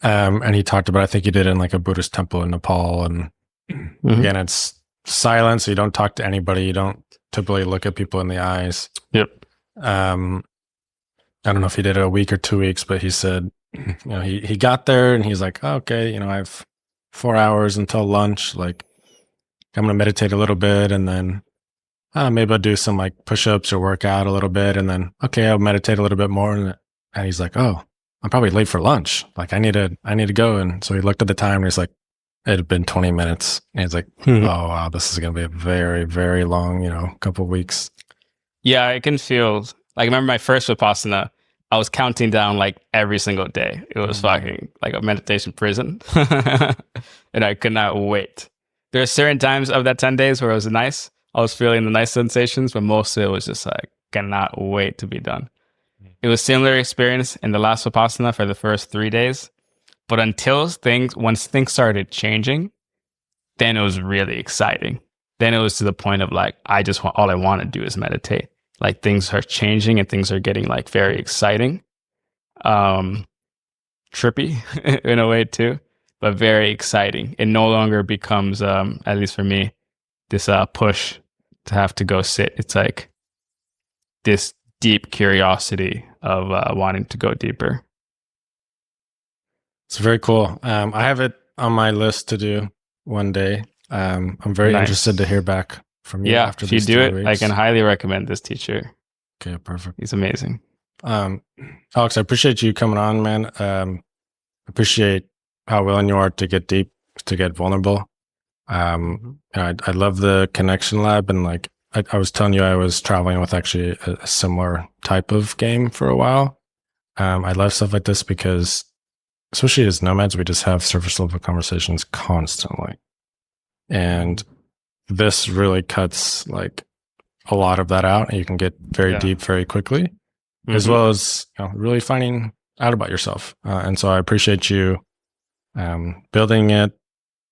And he talked about, I think he did it in like a Buddhist temple in Nepal. And again, it's silence. So you don't talk to anybody. You don't typically look at people in the eyes. Yep. I don't know if he did it a week or 2 weeks, but he said, he got there and he's like, oh, okay, I have 4 hours until lunch. Like, I'm going to meditate a little bit and then maybe I'll do some like push-ups or work out a little bit. And then, okay, I'll meditate a little bit more. And he's like, oh, I'm probably late for lunch. Like I need to go. And so he looked at the time and he's like, it had been 20 minutes. And he's like, oh, wow, this is going to be a very, very long, couple of weeks. Yeah, I can feel, like, I remember my first Vipassana, I was counting down like every single day. It was fucking like a meditation prison. And I could not wait. There are certain times of that 10 days where it was nice. I was feeling the nice sensations, but most of it was just like, cannot wait to be done. It was similar experience in the last Vipassana for the first 3 days. But once things started changing, then it was really exciting. Then it was to the point of like, all I want to do is meditate. Like things are changing and things are getting like very exciting. Trippy in a way too, but very exciting. It no longer becomes, at least for me, this push to have to go sit. It's like this deep curiosity of wanting to go deeper. It's very cool. I have it on my list to do one day. I'm very interested to hear back from you after if you these do 3 it, weeks. I can highly recommend this teacher. Okay, perfect. He's amazing. Alex, I appreciate you coming on, man. Appreciate how willing you are to get deep, to get vulnerable. I love the Connection Lab, and like I was telling you, I was traveling with actually a similar type of game for a while. I love stuff like this because, especially as nomads, we just have surface level conversations constantly, and this really cuts like a lot of that out, and you can get very deep very quickly, as well as really finding out about yourself. And so I appreciate you building it,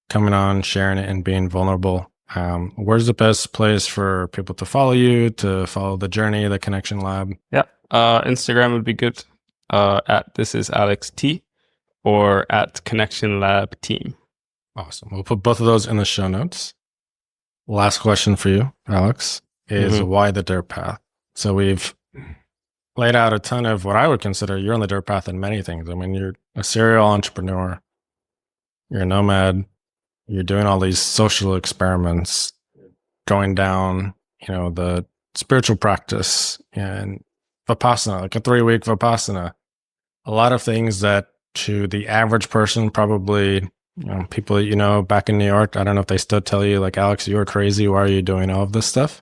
coming on, sharing it, and being vulnerable. Where's the best place for people to follow you, to follow the journey, the Connection Lab? Yeah, Instagram would be good. At This Is Alex T, or at Connection Lab Team. Awesome. We'll put both of those in the show notes. Last question for you, Alex, is why the dirt path? So we've laid out a ton of what I would consider you're on the dirt path in many things. I mean, you're a serial entrepreneur, you're a nomad, you're doing all these social experiments, going down, the spiritual practice and Vipassana, like a 3-week Vipassana. A lot of things that to the average person, probably, people that back in New York, I don't know if they still tell you like, Alex, you are crazy. Why are you doing all of this stuff?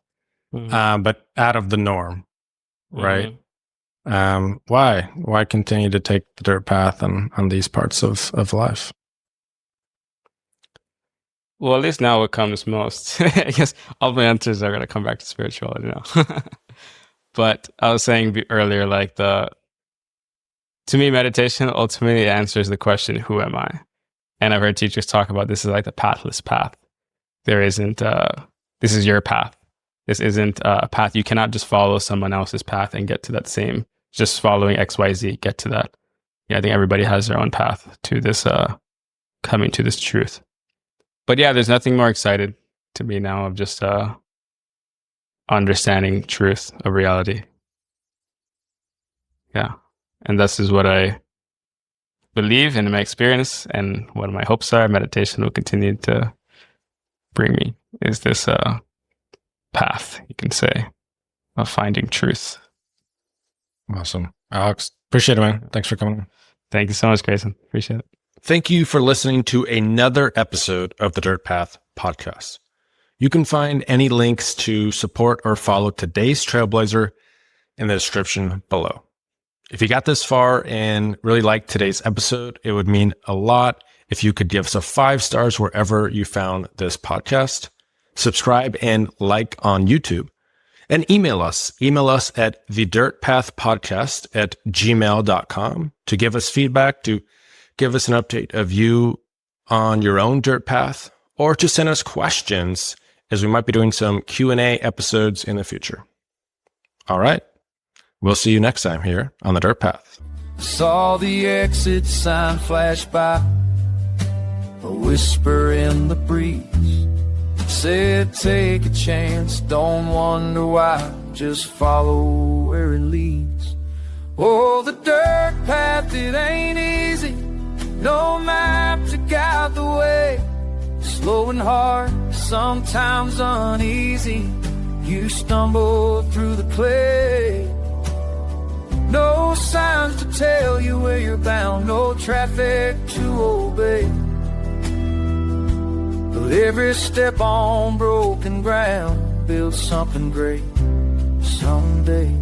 But out of the norm, right? Why continue to take the dirt path on these parts of life? Well, at least now what comes most, I guess all my answers are going to come back to spirituality now. But I was saying earlier, like to me, meditation ultimately answers the question, who am I? And I've heard teachers talk about this is like the pathless path. There isn't, this is your path. This isn't a path. You cannot just follow someone else's path and get to that same, just following XYZ, get to that. Yeah, I think everybody has their own path to this, coming to this truth. But yeah, there's nothing more excited to me now of just understanding truth of reality. Yeah. And this is what I believe in my experience, and what my hopes are. Meditation will continue to bring me, is this path, you can say, of finding truth. Awesome. Alex, appreciate it, man. Thanks for coming on. Thank you so much, Grayson. Appreciate it. Thank you for listening to another episode of the Dirt Path podcast. You can find any links to support or follow today's Trailblazer in the description below. If you got this far and really liked today's episode, it would mean a lot if you could give us a 5 stars wherever you found this podcast. Subscribe and like on YouTube. And email us. Email us at thedirtpathpodcast@gmail.com to give us feedback, to give us an update of you on your own dirt path, or to send us questions, as we might be doing some Q&A episodes in the future. All right. We'll see you next time here on the Dirt Path. Saw the exit sign flash by, a whisper in the breeze said, take a chance, don't wonder why, just follow where it leads. Oh, the dirt path, it ain't easy, no map to guide the way. Slow and hard, sometimes uneasy, you stumble through the clay. No signs to tell you where you're bound, no traffic to obey. But every step on broken ground builds something great someday.